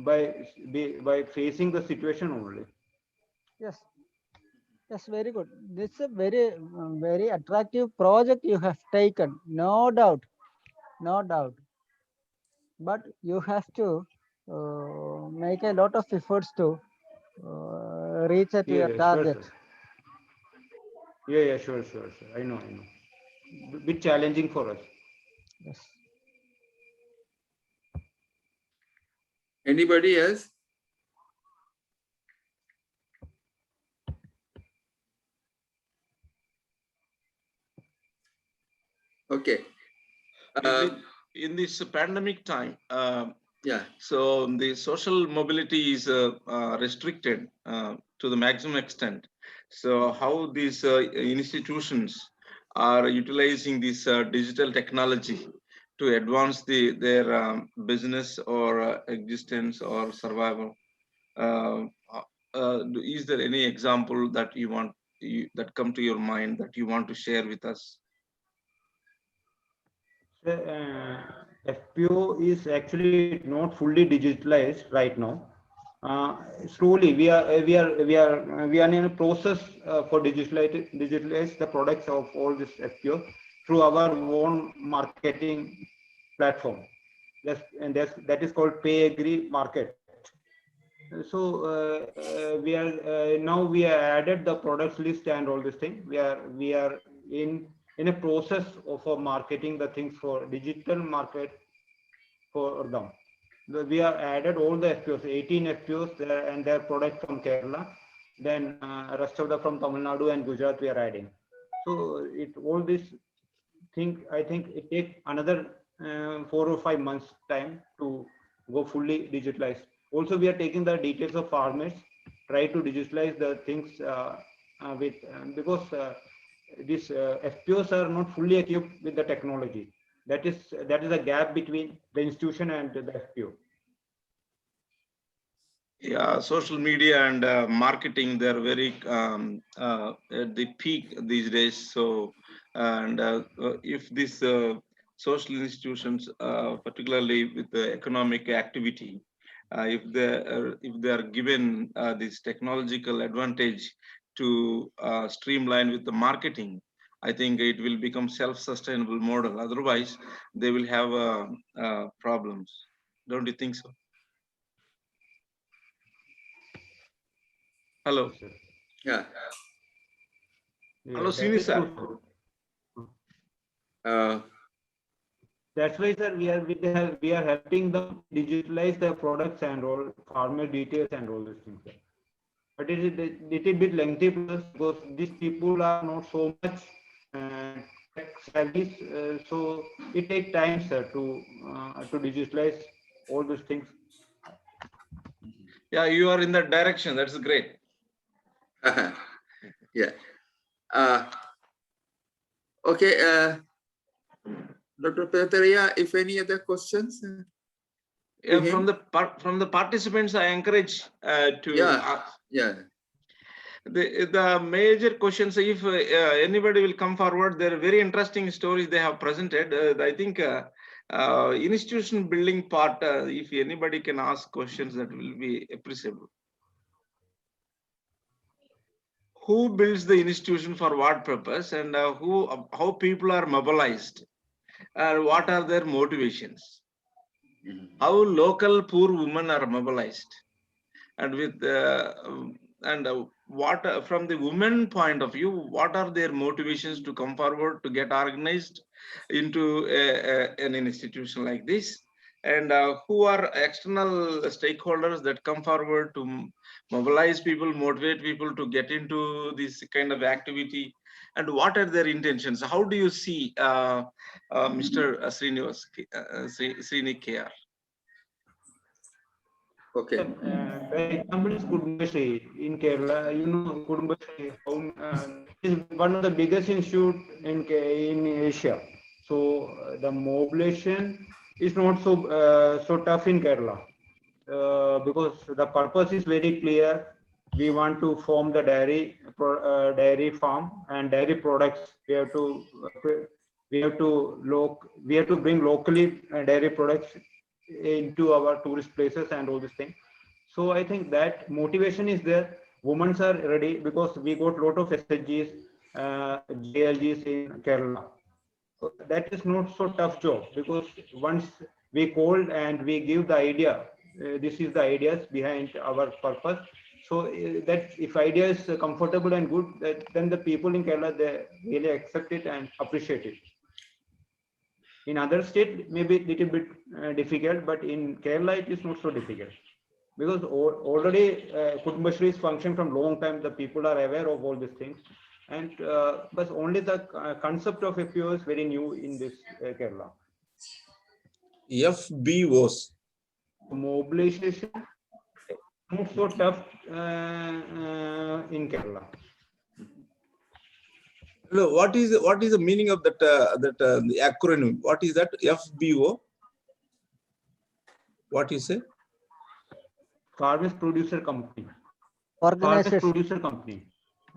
by facing the situation only. Yes. Yes, very good. This is a very attractive project you have taken, no doubt, no doubt. But you have to make a lot of efforts to reach at your target. Sure, sir. Yeah, sure. I know. Bit challenging for us. Yes. Anybody else? Okay. In this pandemic time, Yeah. so the social mobility is restricted to the maximum extent. So how these institutions are utilizing this digital technology to advance their business or existence or survival? Is there any example that that come to your mind that you want to share with us? FPO is actually not fully digitalized right now. Slowly, we are in a process for digitalize the products of all this FPO through our own marketing platform. That is called PayAgri Market. So we are now we have added the products list and all this thing. We are in a process of marketing the things for digital market for them. We have added all the FPOs, 18 FPOs there, and their products from Kerala. Then rest of them from Tamil Nadu and Gujarat we are adding. So all this thing, I think it takes another 4 or 5 months time to go fully digitalized. Also, we are taking the details of farmers, try to digitalize the things because these FPOs are not fully equipped with the technology. That is a gap between the institution and the FPO. Yeah, social media and marketing, they're very at the peak these days. So, and if these social institutions, particularly with the economic activity, if they are given this technological advantage to streamline with the marketing, I think it will become self-sustainable model. Otherwise, they will have problems. Don't you think so? Hello. Sir. Yeah. Hello, That Srini is sir. true, sir. Uh, That's why, sir, we are helping them digitalize the products and all farmer details and all these things. Sir. But it is a little bit lengthy process because these people are not so much tech savvy, so it takes time, sir, to digitalize all those things. Yeah, you are in that direction. That's great. yeah. Okay. Dr. Petaria, if any other questions? Yeah, him? from the participants, I encourage to Yeah. Yeah. the major questions. If anybody will come forward, there are very interesting stories they have presented. I think institution building part. If anybody can ask questions, that will be appreciable. Who builds the institution for what purpose, and how people are mobilized, and what are their motivations? How local poor women are mobilized, and with what from the women point of view, what are their motivations to come forward to get organized into an institution like this, and who are external stakeholders that come forward to mobilize people, motivate people to get into this kind of activity, and what are their intentions? How do you see Mr. Srini KR? Okay. The example is Kudumbashree in Kerala. You know Kudumbashree is one of the biggest institute in Asia. So the mobilization is not so tough in Kerala because the purpose is very clear. We want to form the dairy farm and dairy products. We have to bring locally dairy products into our tourist places and all these things. So I think that motivation is there. Women are ready because we got a lot of SHGs, JLGs in Kerala. So that is not so tough job because once we called and we give the idea, this is the ideas behind our purpose. So that if idea is comfortable and good, then the people in Kerala, they really accept it and appreciate it. In other state, maybe a little bit difficult, but in Kerala, it is not so difficult. Because already Kudumbashree is function from long time, the people are aware of all these things. And but only the concept of FPO is very new in this Kerala. FBOs. Mobilization, not so tough in Kerala. No, what is the meaning of that the acronym? What is that? FBO? What you say? Farmers Producer Company. Organization. Farmers Producer Company.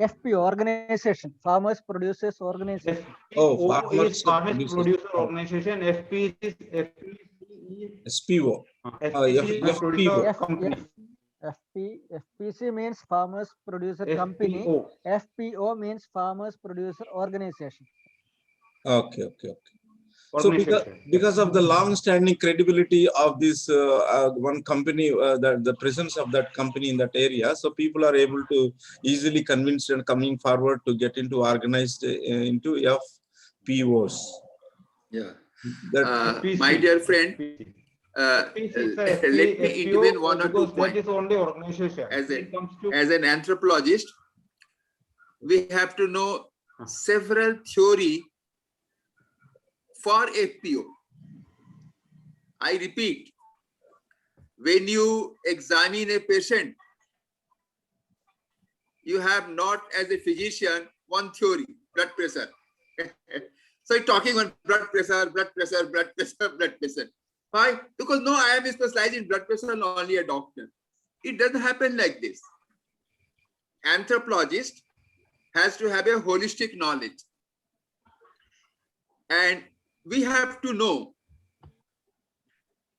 FPO, organization, Farmers Producers Organization. FPO is Farmers Producer Organization. FP is SPO. FPO company. FPC means Farmers Producer Company. FPO means Farmers Producer Organization. Okay. So because of the long-standing credibility of this one company, the presence of that company in that area, so people are able to easily convince and coming forward to get into organized into FPOs. Yeah. That, My dear friend, let me intervene one or two points. That is only organization. As an anthropologist, we have to know several theory for FPO. I repeat, when you examine a patient, you have not as a physician one theory, blood pressure. So you're talking on blood pressure. Why? Because no, I am specialized in blood pressure and only a doctor. It doesn't happen like this. Anthropologist has to have a holistic knowledge. And we have to know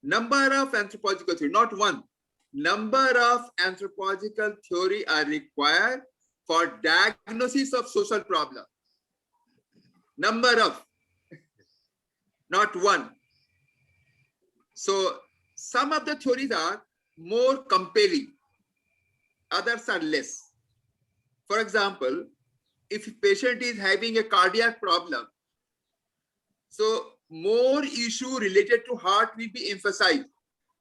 number of anthropological theory, not one, number of anthropological theory are required for diagnosis of social problem. Number of, not one. So some of the theories are more compelling, others are less. For example, if a patient is having a cardiac problem, so more issue related to heart will be emphasized,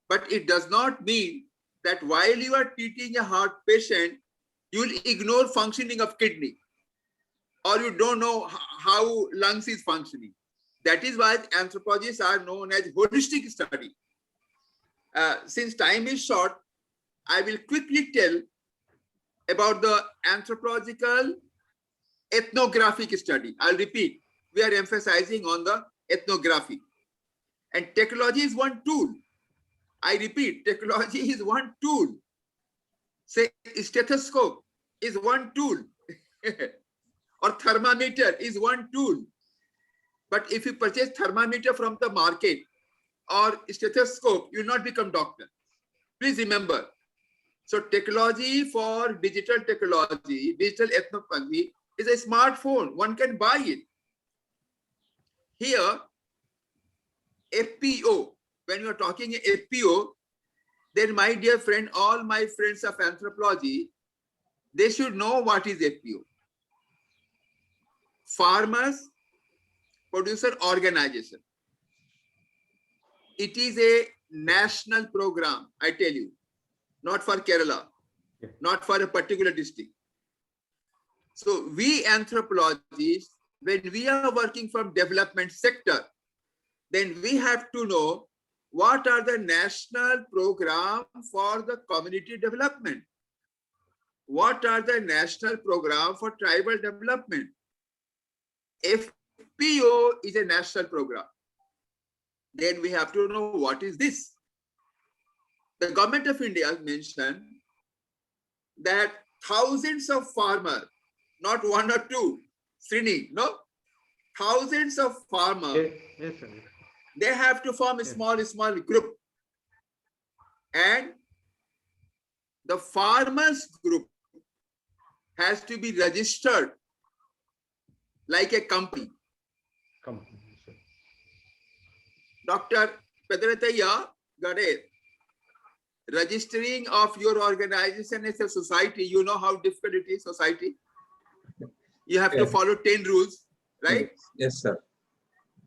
but it does not mean that while you are treating a heart patient, you will ignore functioning of kidney, or you don't know how lungs is functioning. That is why anthropologists are known as holistic study. Since time is short, I will quickly tell about the anthropological ethnographic study. I'll repeat, we are emphasizing on the ethnography. And technology is one tool. I repeat, technology is one tool. Say stethoscope is one tool. Or thermometer is one tool. But if you purchase thermometer from the market or stethoscope, you will not become doctor. Please remember. So technology for digital technology, digital ethnography is a smartphone. One can buy it. Here, FPO, when you are talking FPO, then my dear friend, all my friends of anthropology, they should know what is FPO. Farmers Producer Organization. It is a national program, I tell you, not for Kerala, not for a particular district. So we anthropologists, when we are working from development sector, then we have to know what are the national program for the community development. What are the national program for tribal development? FPO is a national program. Then we have to know what is this. The government of India mentioned that thousands of farmers, not one or two, Srini, no? Thousands of farmers, Yes, sir. they have to form a small group. And the farmers group has to be registered like a company. Sir. Dr. Pedrataya Gade, registering of your organization as a society, you know how difficult it is, society. You have to follow 10 rules, right? Yes, sir.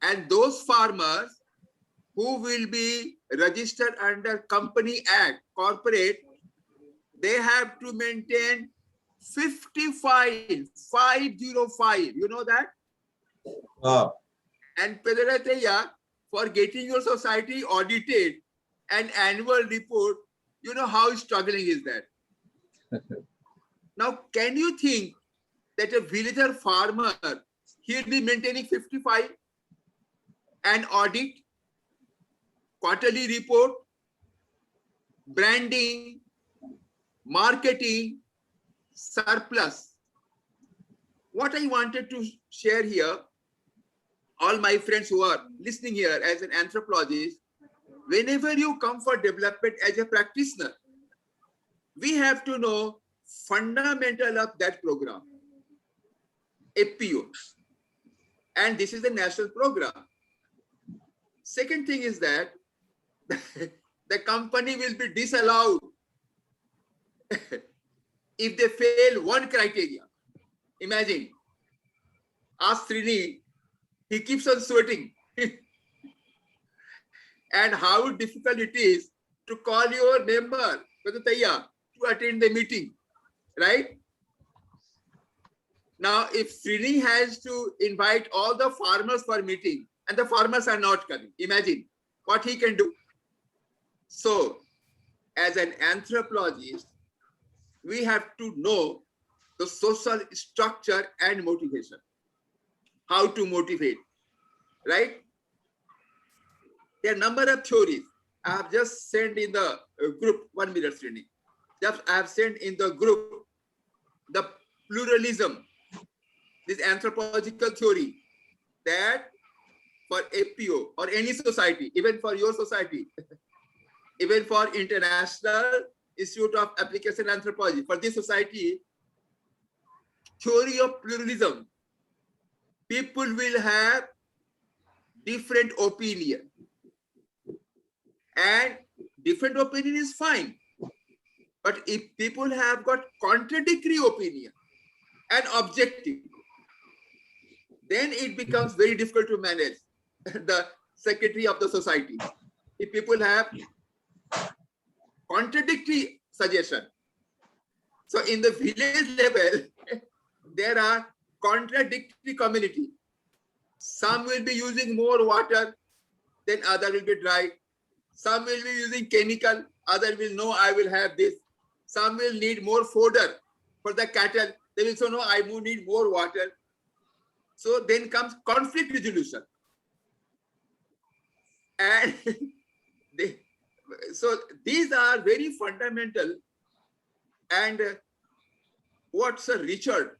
And those farmers who will be registered under Company Act, corporate, they have to maintain 505, you know that? Wow. And Pedrataya, for getting your society audited, an annual report, you know how struggling is that? Now, can you think that a villager farmer, he'll be maintaining 55 and audit, quarterly report, branding, marketing, surplus. What I wanted to share here, all my friends who are listening here as an anthropologist, whenever you come for development as a practitioner, we have to know fundamental of that program, FPO. And this is the national program. Second thing is that the company will be disallowed if they fail one criteria. Imagine, ask Srini, he keeps on sweating. And how difficult it is to call your member, Pedrataya, to attend the meeting, right? Now, if Srini has to invite all the farmers for meeting and the farmers are not coming, imagine what he can do. So, as an anthropologist, we have to know the social structure and motivation. How to motivate, right? There are a number of theories. I have just sent in the group, 1 minute, Srini. Just I have sent in the group the pluralism, this anthropological theory that for FPO or any society, even for your society, even for international Institute of Application Anthropology. For this society, theory of pluralism. People will have different opinion. And different opinion is fine. But if people have got contradictory opinion and objective, then it becomes very difficult to manage the secretary of the society. If people have contradictory suggestion. So in the village level, there are contradictory community. Some will be using more water, then other will be dry. Some will be using chemical, other will know I will have this. Some will need more fodder for the cattle. They will say, no, I will need more water. So then comes conflict resolution. And so these are very fundamental. And what Sir Richard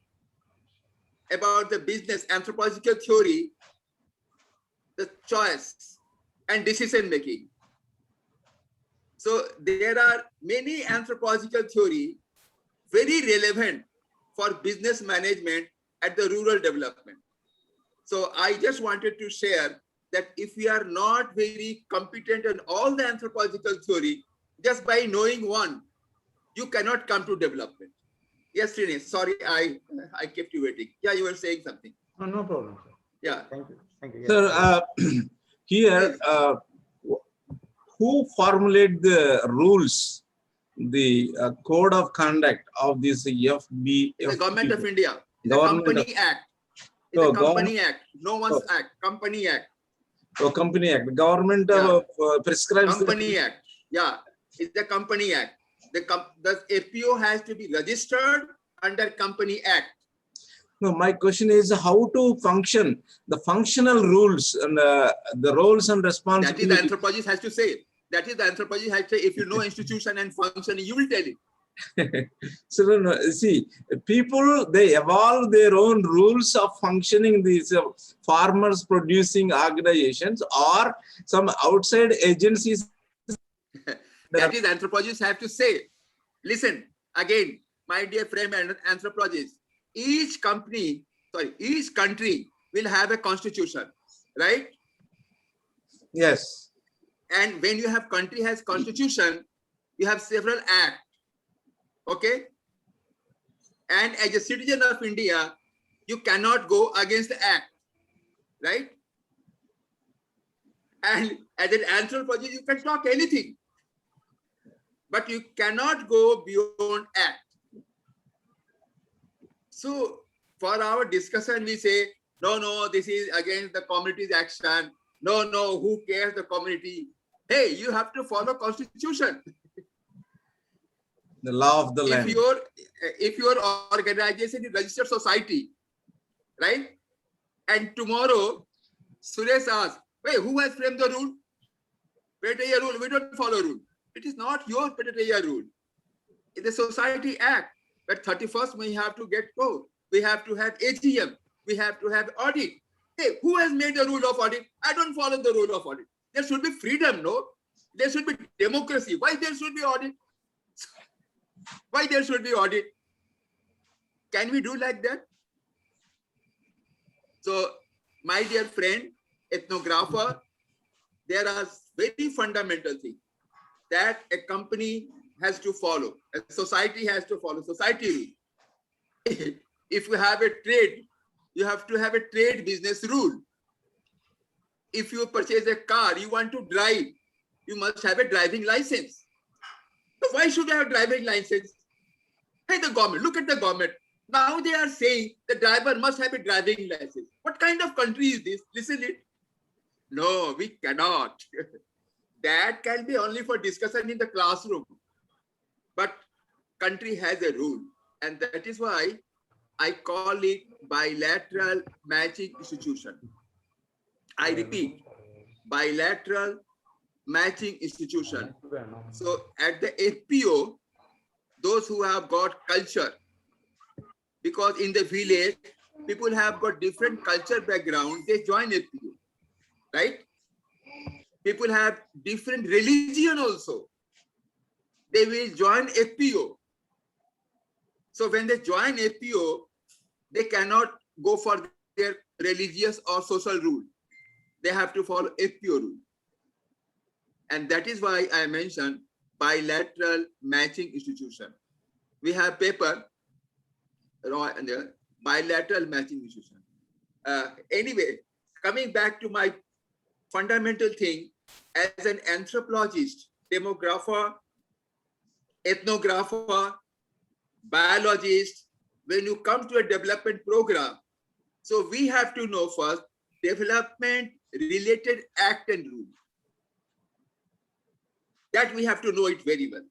about the business anthropological theory, the choice and decision making. So there are many anthropological theory very relevant for business management at the rural development. So I just wanted to share that if we are not very competent in all the anthropological theory, just by knowing one, you cannot come to development. Yes, Srini, sorry, I kept you waiting. Yeah, you were saying something. No, no problem, sir. Yeah. Thank you. Thank you. Sir, here, who formulate the rules, the code of conduct of this FB? It's the Government of India. It's a Government Company Act. It's Oh, a Company Act. No one's act. Company Act. Oh, Company Act. The government prescribes Company Act. Yeah, it's the Company Act. The FPO has to be registered under Company Act. No, my question is how to function, the functional rules and the roles and That is the responsibilities. anthropologist has to say. That is the anthropologist has to say. If you know institution and functioning, you will tell it. So, no, see, people, they evolve their own rules of functioning, these farmers producing organizations or some outside agencies. That is anthropologists have to say. Listen, again, my dear friend and anthropologist, each country will have a constitution, right? Yes. And when you have country has constitution, you have several acts. Okay. And as a citizen of India, you cannot go against the act, right? And as an anthropologist, you can talk anything, but you cannot go beyond act. So for our discussion, we say, no, this is against the community's action. No, who cares the community? Hey, you have to follow constitution. The law of the land. If your organization is registered society, right? And tomorrow, Suresh asks, wait, who has framed the rule? Petaya rule, we don't follow rule. It is not your Petaya rule. It's a society act. But 31st, we have to get code. We have to have AGM. We have to have audit. Hey, who has made the rule of audit? I don't follow the rule of audit. There should be freedom, no? There should be democracy. Why there should be audit? Why there should be audit? Can we do like that? So, my dear friend, ethnographer, there are very fundamental things that a company has to follow. A society has to follow society rule. If you have a trade, you have to have a trade business rule. If you purchase a car, you want to drive, you must have a driving license. So why should I have driving license? Hey, the government, look at the government. Now they are saying the driver must have a driving license. What kind of country is this? Listen it. No, we cannot. That can be only for discussion in the classroom. But country has a rule. And that is why I call it bilateral matching institution. I repeat, bilateral matching institution. So at the FPO, those who have got culture, because in the village, people have got different culture background, they join FPO, right? People have different religion also. they will join FPO. So when they join FPO, they cannot go for their religious or social rule. They have to follow FPO rule. And that is why I mentioned bilateral matching institution. We have paper, bilateral matching institution. Anyway, coming back to my fundamental thing, as an anthropologist, demographer, ethnographer, biologist, when you come to a development program, so we have to know first development related act and rule. That we have to know it very well.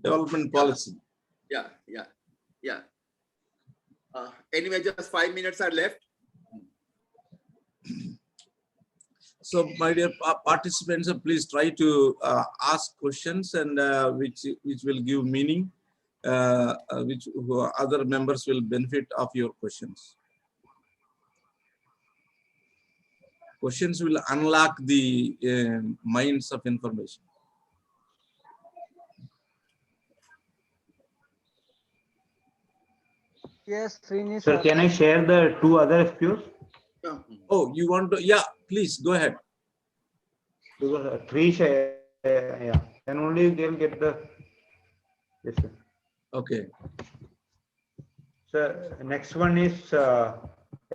Development policy. Yeah. Anyway, just 5 minutes are left. So, my dear participants, please try to ask questions and which will give meaning, which other members will benefit of your questions. Questions will unlock the minds of information. Yes, Srini Sir, sir. can I share the two other FPOs? Yeah. Oh, you want to? Yeah, please go ahead. Because three share, yeah, then only they'll get the. Yes, sir. Okay. So next one is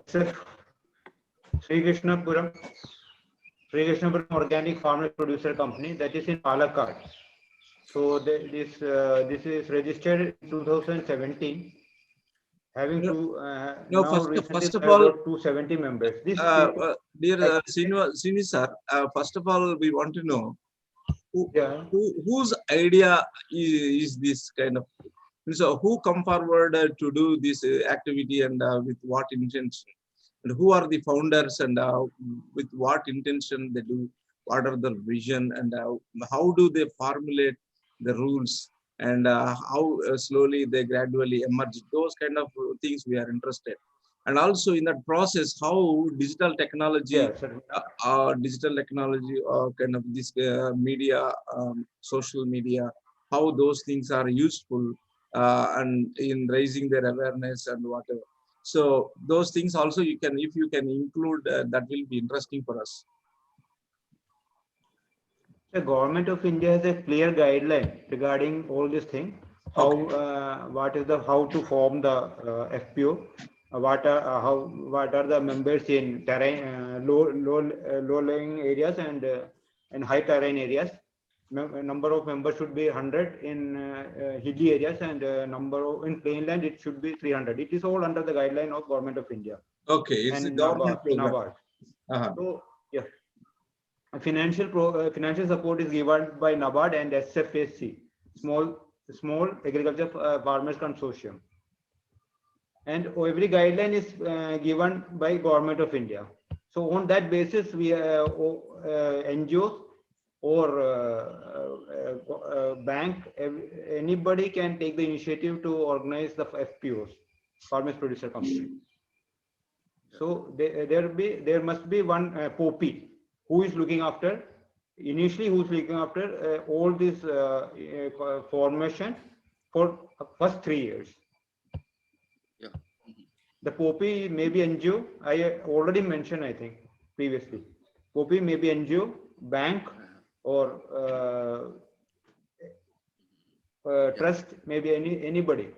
SF Sri Krishnapuram Organic Farmers Producer Company, that is in Palakkad. So this is registered in 2017, having No, now first of recently all, about 270 members. This dear Srini sir, first of all, we want to know whose idea is this kind of. So who come forward to do this activity and with what intention? And who are the founders and with what intention they do? What are the vision and how do they formulate the rules and how slowly they gradually emerge? Those kind of things we are interested. And also in that process, how digital technology, kind of this media, social media, how those things are useful and in raising their awareness and whatever. So those things also you can, if you can include, that will be interesting for us. The government of India has a clear guideline regarding all these things. How what is the how to form the FPO? What are the members in terrain low-lying areas and high terrain areas? Number of members should be 100 in hilly areas, and number in plainland it should be 300. It is all under the guideline of Government of India. Okay, it's a government program. So yeah, financial support is given by NABARD and SFAC, Small Agriculture Farmers Consortium, and every guideline is given by Government of India. So on that basis, we NGOs or bank, anybody can take the initiative to organize the FPOs, Farmers Producer Company. So there must be one POPI who is looking after, all this formation for first 3 years. Yeah. The POPI may be NGO. I already mentioned, I think, previously. POPI may be NGO, bank, or trust, maybe anybody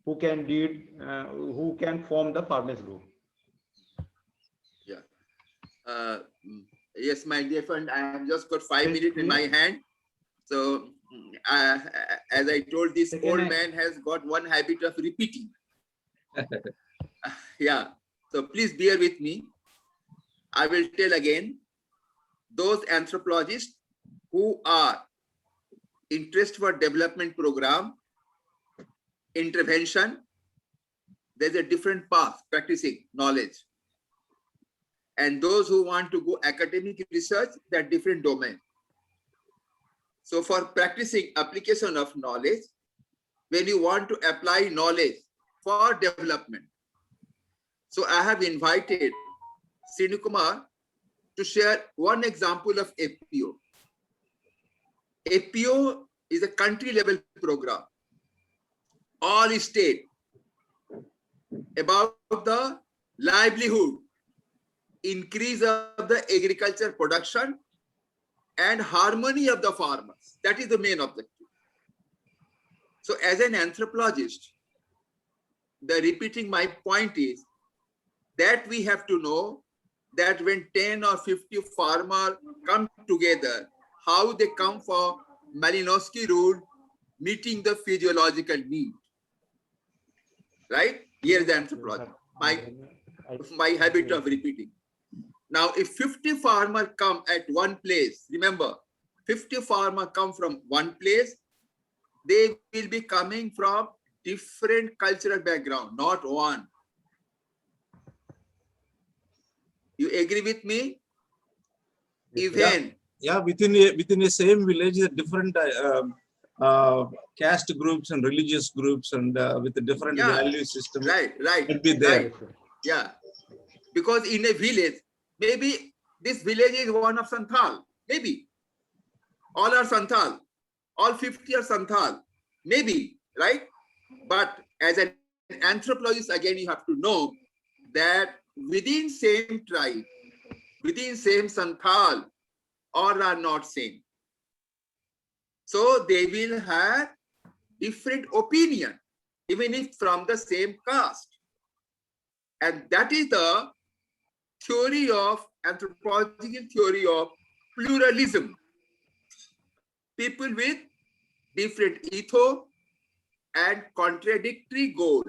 who can lead, who can form the farmers group. Yeah. Yes, my dear friend, I have just got 5 minutes in my hand. So, as I told, this old man has got one habit of repeating. Yeah. So please bear with me. I will tell again. Those anthropologists who are interested for development program, intervention, there's a different path, practicing knowledge. And those who want to go academic research, that different domain. So for practicing application of knowledge, when you want to apply knowledge for development. So I have invited Srini Kumar to share one example of FPO. FPO is a country level program, all state, about the livelihood, increase of the agriculture production and harmony of the farmers. That is the main objective. So as an anthropologist, the repeating my point is that we have to know that when 10 or 50 farmers come together, how they come for Malinowski rule, meeting the physiological need. Right? Here is the anthropology. My habit of repeating. Now, if 50 farmers come at one place, remember, 50 farmers come from one place, they will be coming from different cultural background, not one. You agree with me? Even yeah, within a same village, different caste groups and religious groups and with a different value system. Right. Would be there. Right. Yeah, because in a village, maybe this village is one of Santhal, maybe all are Santhal, all 50 are Santhal, maybe, right? But as an anthropologist, again, you have to know that within same tribe, within same Santhal, all are not same. So they will have different opinion, even if from the same caste. And that is the theory of anthropological theory of pluralism. People with different ethos and contradictory goal.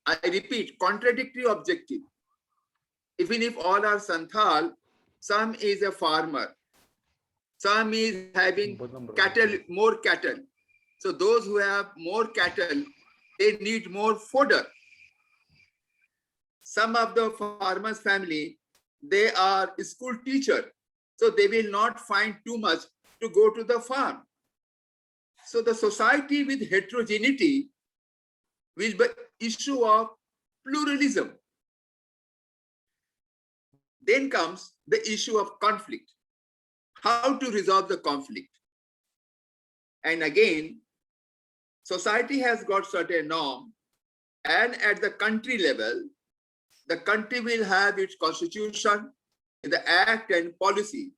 I repeat, contradictory objective. Even if all are Santhal, some is a farmer, some is having cattle, more cattle. So those who have more cattle, they need more fodder. Some of the farmers' family, they are school teacher, so they will not find too much to go to the farm. So the society with heterogeneity will be issue of pluralism. Then comes the issue of conflict. How to resolve the conflict? And again, society has got certain norm, and at the country level, the country will have its constitution, the act and policy.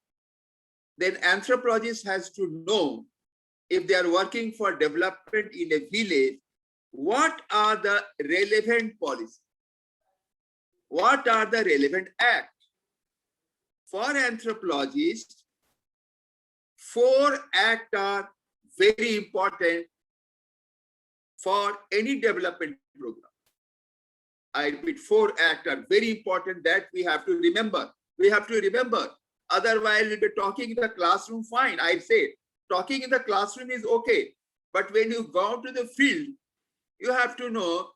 Then anthropologist has to know, if they are working for development in a village, what are the relevant policies? What are the relevant acts? For anthropologists, 4 acts are very important for any development program. I repeat, 4 acts are very important that we have to remember. We have to remember. Otherwise, we'll be talking in the classroom, fine. I say, talking in the classroom is okay. But when you go out to the field, you have to know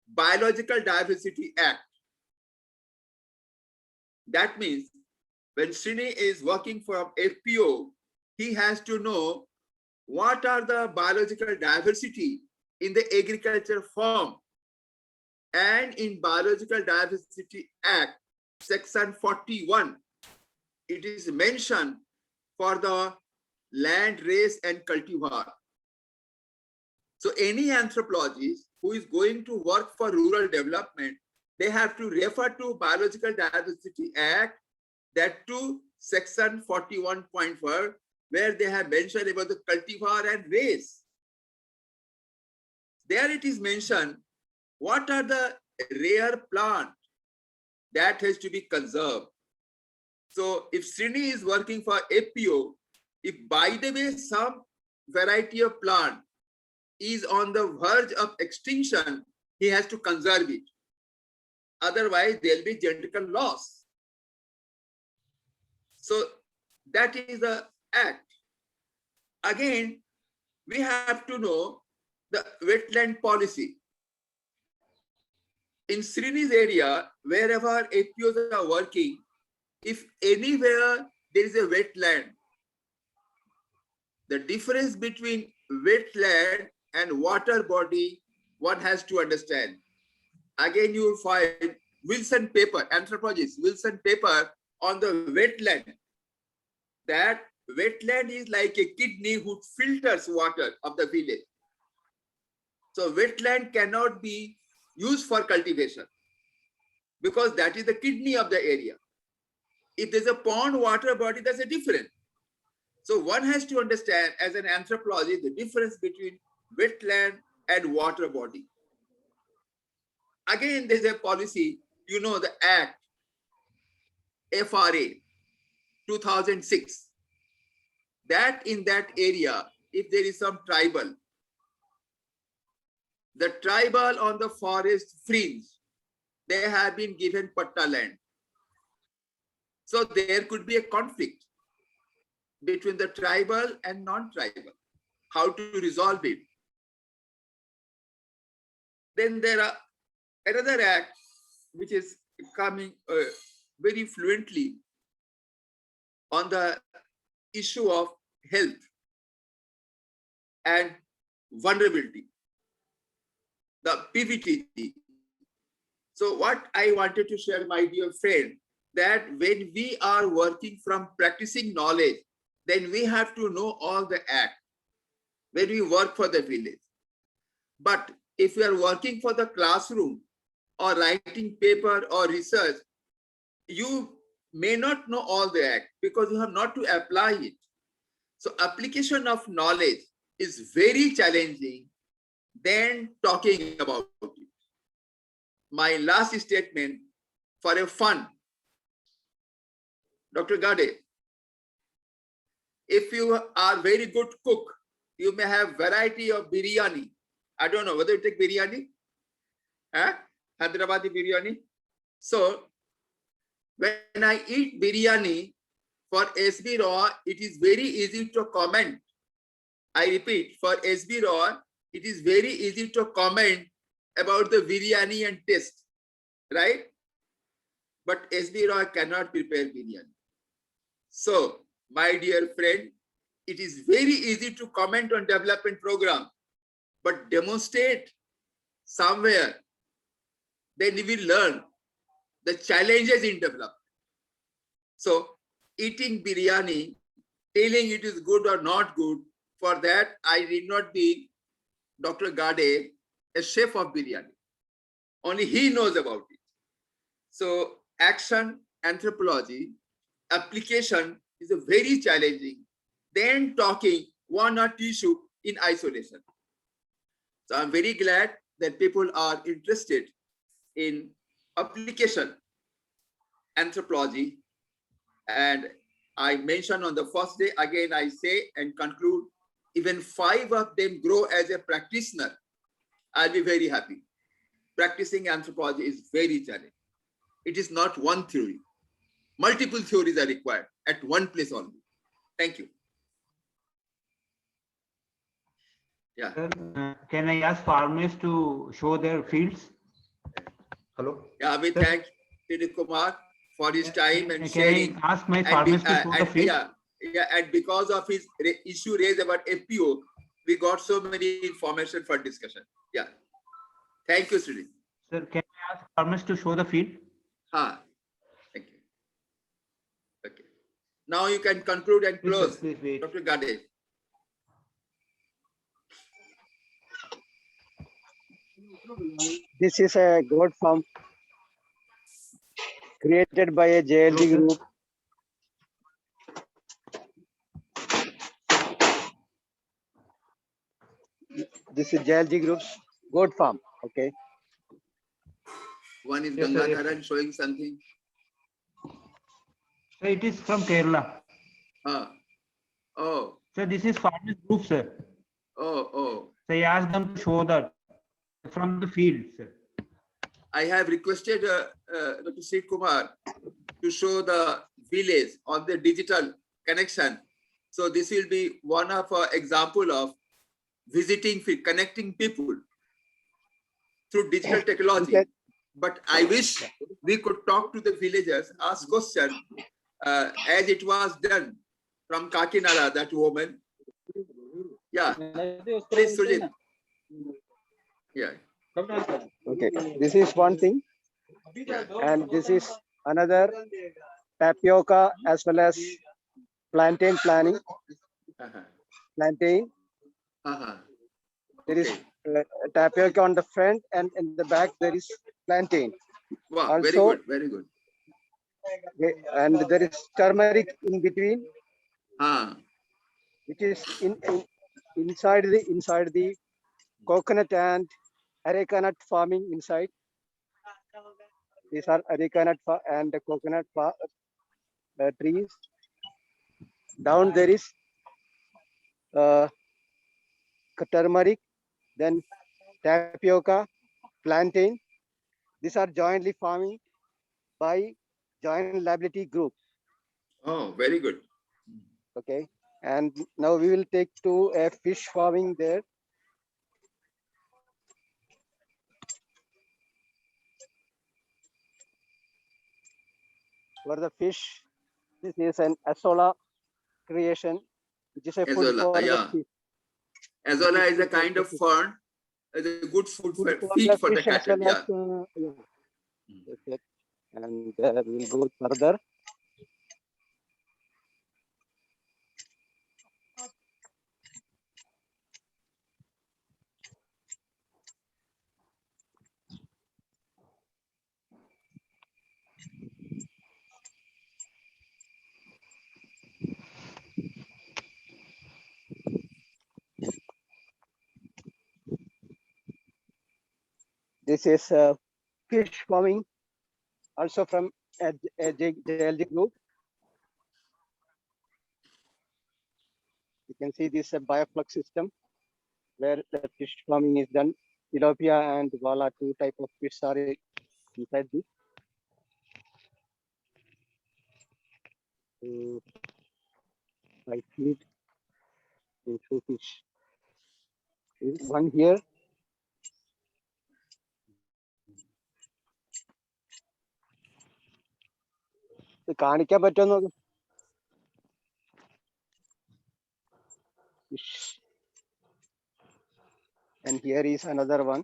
Biological Diversity Act. That means when Srini is working for FPO, he has to know what are the biological diversity in the agriculture form. And in Biological Diversity Act, section 41, it is mentioned for the land, race, and cultivar. So any anthropologist who is going to work for rural development, they have to refer to Biological Diversity Act, that to section 41.4, where they have mentioned about the cultivar and race. There it is mentioned what are the rare plant that has to be conserved. So if Srini is working for FPO, if by the way some variety of plant is on the verge of extinction, he has to conserve it. Otherwise, there will be genetical loss. So that is the act. Again, we have to know the wetland policy. In Srini's area, wherever FPOs are working, if anywhere there is a wetland, the difference between wetland and water body, one has to understand. Again, you will find Wilson paper, anthropologist Wilson paper on the wetland, that wetland is like a kidney who filters water of the village. So wetland cannot be used for cultivation because that is the kidney of the area. If there's a pond water body, that's a different. So one has to understand as an anthropologist the difference between wetland and water body. Again, there's a policy, you know, the Act FRA 2006, that in that area, if there is some tribal, the tribal on the forest fringe, they have been given patta land. So there could be a conflict between the tribal and non-tribal. How to resolve it? Then there are another act which is coming very fluently on the issue of health and vulnerability, the PVTG. So what I wanted to share, my dear friend, that when we are working from practicing knowledge, then we have to know all the act when we work for the village. But if we are working for the classroom or writing paper or research, you may not know all the act because you have not to apply it. So application of knowledge is very challenging than talking about it. My last statement for a fun, Dr. Gade, if you are very good cook, you may have variety of biryani. I don't know whether you take biryani, Hyderabadi biryani. So when I eat biryani for SB Raw, it is very easy to comment. I repeat, for SB Raw, it is very easy to comment about the biryani and taste, right? But SB Raw cannot prepare biryani. So, my dear friend, it is very easy to comment on development program, but demonstrate somewhere, then we will learn the challenges in development. So, eating biryani, telling it is good or not good, for that I need not be Dr. Gade, a chef of biryani. Only he knows about it. So, action, anthropology, application is a very challenging than talking one or two issues in isolation. So I'm very glad that people are interested in application anthropology. And I mentioned on the first day, again I say and conclude, even 5 of them grow as a practitioner, I'll be very happy. Practicing anthropology is very challenging. It is not one theory. Multiple theories are required at one place only. Thank you. Yeah. Can I ask farmers to show their fields? Hello. Yeah, we thank Sri Kumar for his time and Can sharing. I ask my farmers to show the fields? Yeah, and because of his issue raised about FPO, we got so many information for discussion. Yeah. Thank you, Sri. Sir, can I ask farmers to show the field? Thank you. Okay. Now you can conclude and close, Yes, please wait. Dr. Gade. This is a goat farm created by a JLG group. This is JLG group's goat farm. Okay. One is Yes, sir, yes, Gangadharan showing something. Sir, it is from Kerala. Oh, Sir, this is farmers group, sir. oh. So I asked them to show that from the field, sir. I have requested Dr. Sri Kumar to show the village on the digital connection. So this will be one of example of visiting, connecting people through digital technology. Okay. But I wish we could talk to the villagers, ask questions, as it was done from Kakinada, that woman. Yeah, please, Sujit. Yeah. Okay. This is one thing, and this is another tapioca as well as plantain planning, Uh-huh. plantain. Uh-huh. There is Okay. tapioca on the front, and in the back there is plantain. Wow, very Also, good, very good. and there is turmeric in between, Ah, which is inside the coconut and areca nut farming inside. These are areca nut and the coconut trees. Down there is uh, turmeric, then tapioca, plantain. These are jointly farming by joint liability group. oh, very good. Okay, and now we will take to a fish farming there. For the fish, this is an Azolla creation, which is a food Azolla, for the yeah. fish. Azolla is a Food for kind the of fish. fern. It's a good food Food for feed the for the fish as cattle. well as Yeah. yeah. Okay. And we'll go further. This is fish farming, also from a JLG group. You can see this bioflux system where the fish farming is done. Tilapia and wala, two type of fish are inside this. I feed into fish. One here. കാണിക്കാൻ പറ്റുമോ നോക്ക്. Fish. And here is another one.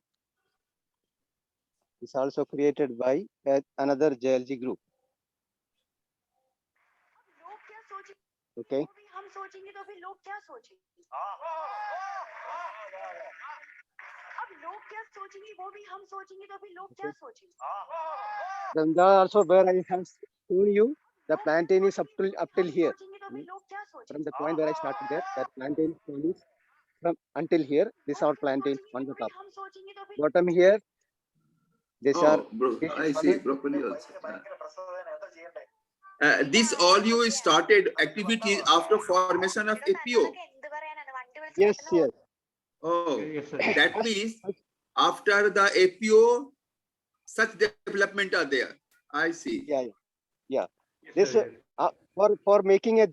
It's also created by another JLG group. Okay. हम सोचेंगे तो फिर लोग क्या सोचेंगे अब लोग क्या सोचेंगे वो भी हम सोचेंगे तो फिर लोग क्या सोचेंगे Then there are also where I have shown you the plantain is up till here. From the point where I started there, that plantain is from until here. This are plantain on the top. Bottom here, these are fish I see. farming. Broccoli also. This all you started activities after formation of APO. Yes, yes. Oh, Yes, sir. that means after the APO, such development are there. I see. Yeah. Yes, This sir, yes. for making a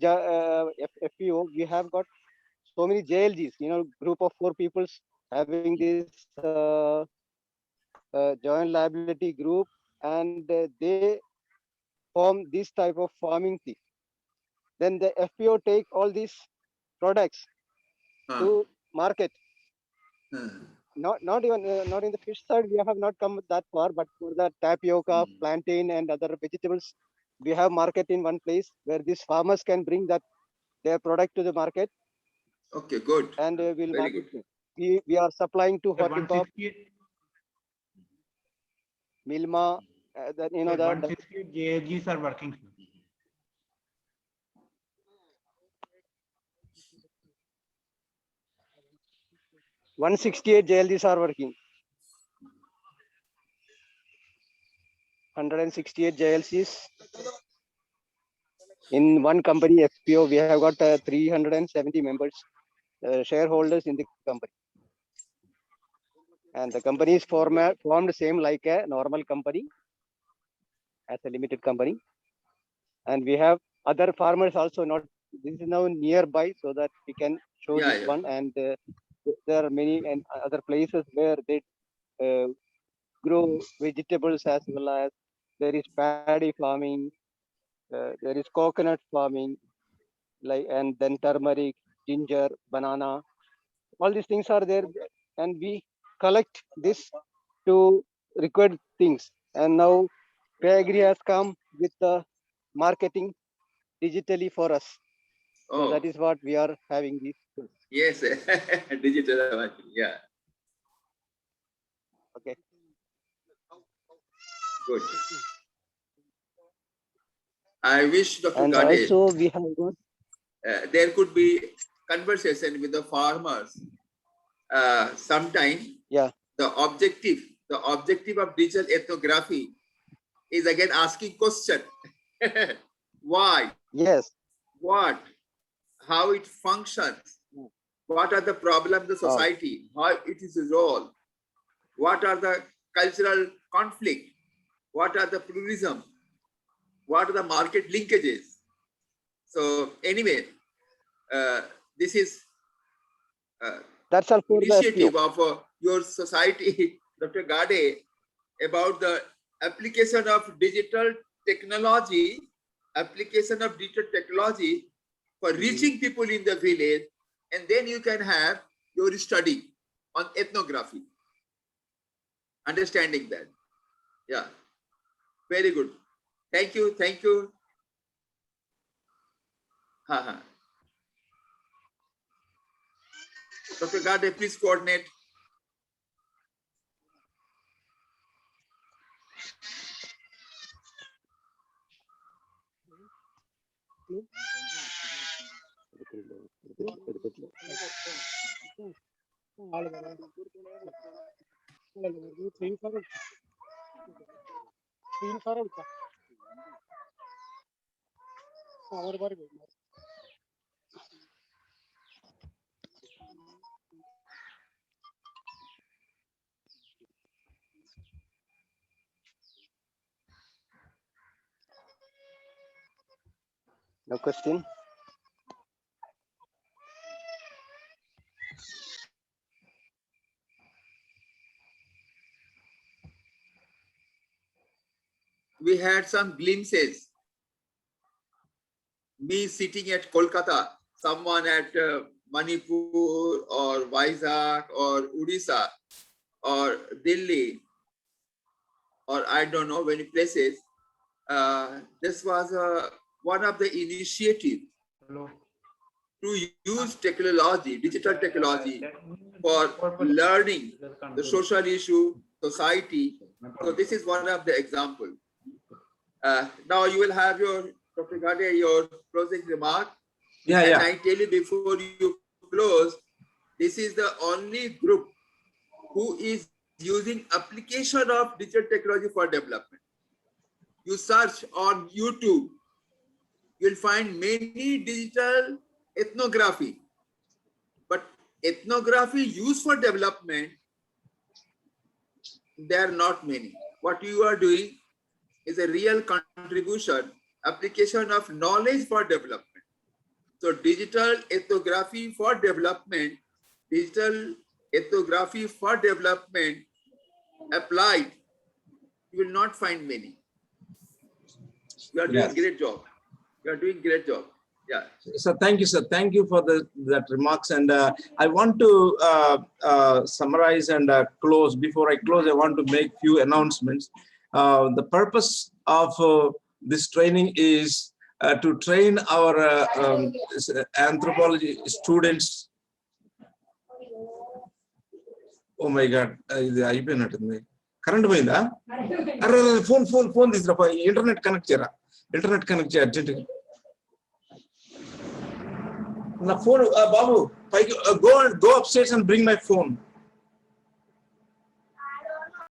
FPO, we have got so many JLGs. Group of 4 people having this joint liability group, and they form this type of farming thing. Then the FPO take all these products to market. Not even not in the fish side, we have not come that far, but for the tapioca, plantain, and other vegetables, we have market in one place where these farmers can bring that their product to the market. Okay, good. And we'll Very market good. it. We are supplying to The Horticop, 168 Milma, that sir, 168 JLGs are working. 168 JLGs are working. 168 JLCs in one company FPO. We have got 370 members, shareholders in the company, and the company is formed same like a normal company, as a limited company. And we have other farmers also. Not this is now nearby, so that we can show this one. And there are many and other places where they grow vegetables, as well as there is paddy farming, there is coconut farming, and then turmeric, ginger, banana. All these things are there, and we collect this to required things. And now Payagri has come with the marketing digitally for us. Oh, that is what we are having these tools. yes, digital laboratory. Yeah, Okay. good. I wish Dr. And Gade, also we have got there could be conversation with the farmers. Sometime Yeah. the objective of digital ethnography is again asking question. Why? yes. What? How it functions? What are the problems of the society? How it is resolved? What are the cultural conflict? What are the pluralism? What are the market linkages? So anyway, this is That's all for the initiative FPO. of your society, Dr. Gade, about the application of digital technology, for reaching people in the village, and then you can have your study on ethnography. Understanding that. Yeah. Very good. Thank you. Thank you. Dr. Gade, please coordinate. No question. We had some glimpses. Me sitting at Kolkata, someone at Manipur or Vizag or Odisha or Delhi, or I don't know many places. This was one of the initiatives to use technology, digital technology, for learning the social issue, society. So this is one of the examples. Now you will have your, Dr. Gade, your closing remark. Yeah, And yeah. I tell you before you close, this is the only group who is using application of digital technology for development. You search on YouTube, you'll find many digital ethnography, but ethnography used for development, there are not many. What you are doing is a real contribution, application of knowledge for development. So digital ethnography for development applied, you will not find many. You are doing Yes. great job. You are doing great job. Yeah. So thank you, sir. Thank you for that remarks. And I want to summarize and close. Before I close, I want to make few announcements. The purpose of this training is to train our anthropology students. Oh my God, ఇది అయిపోయినట్టుంది. Current పోయిందా? అరే phone తీసుకురా, internet connect చేయ అర్జెంటుగా. నా phone బాబు పైకి go upstairs and bring my phone.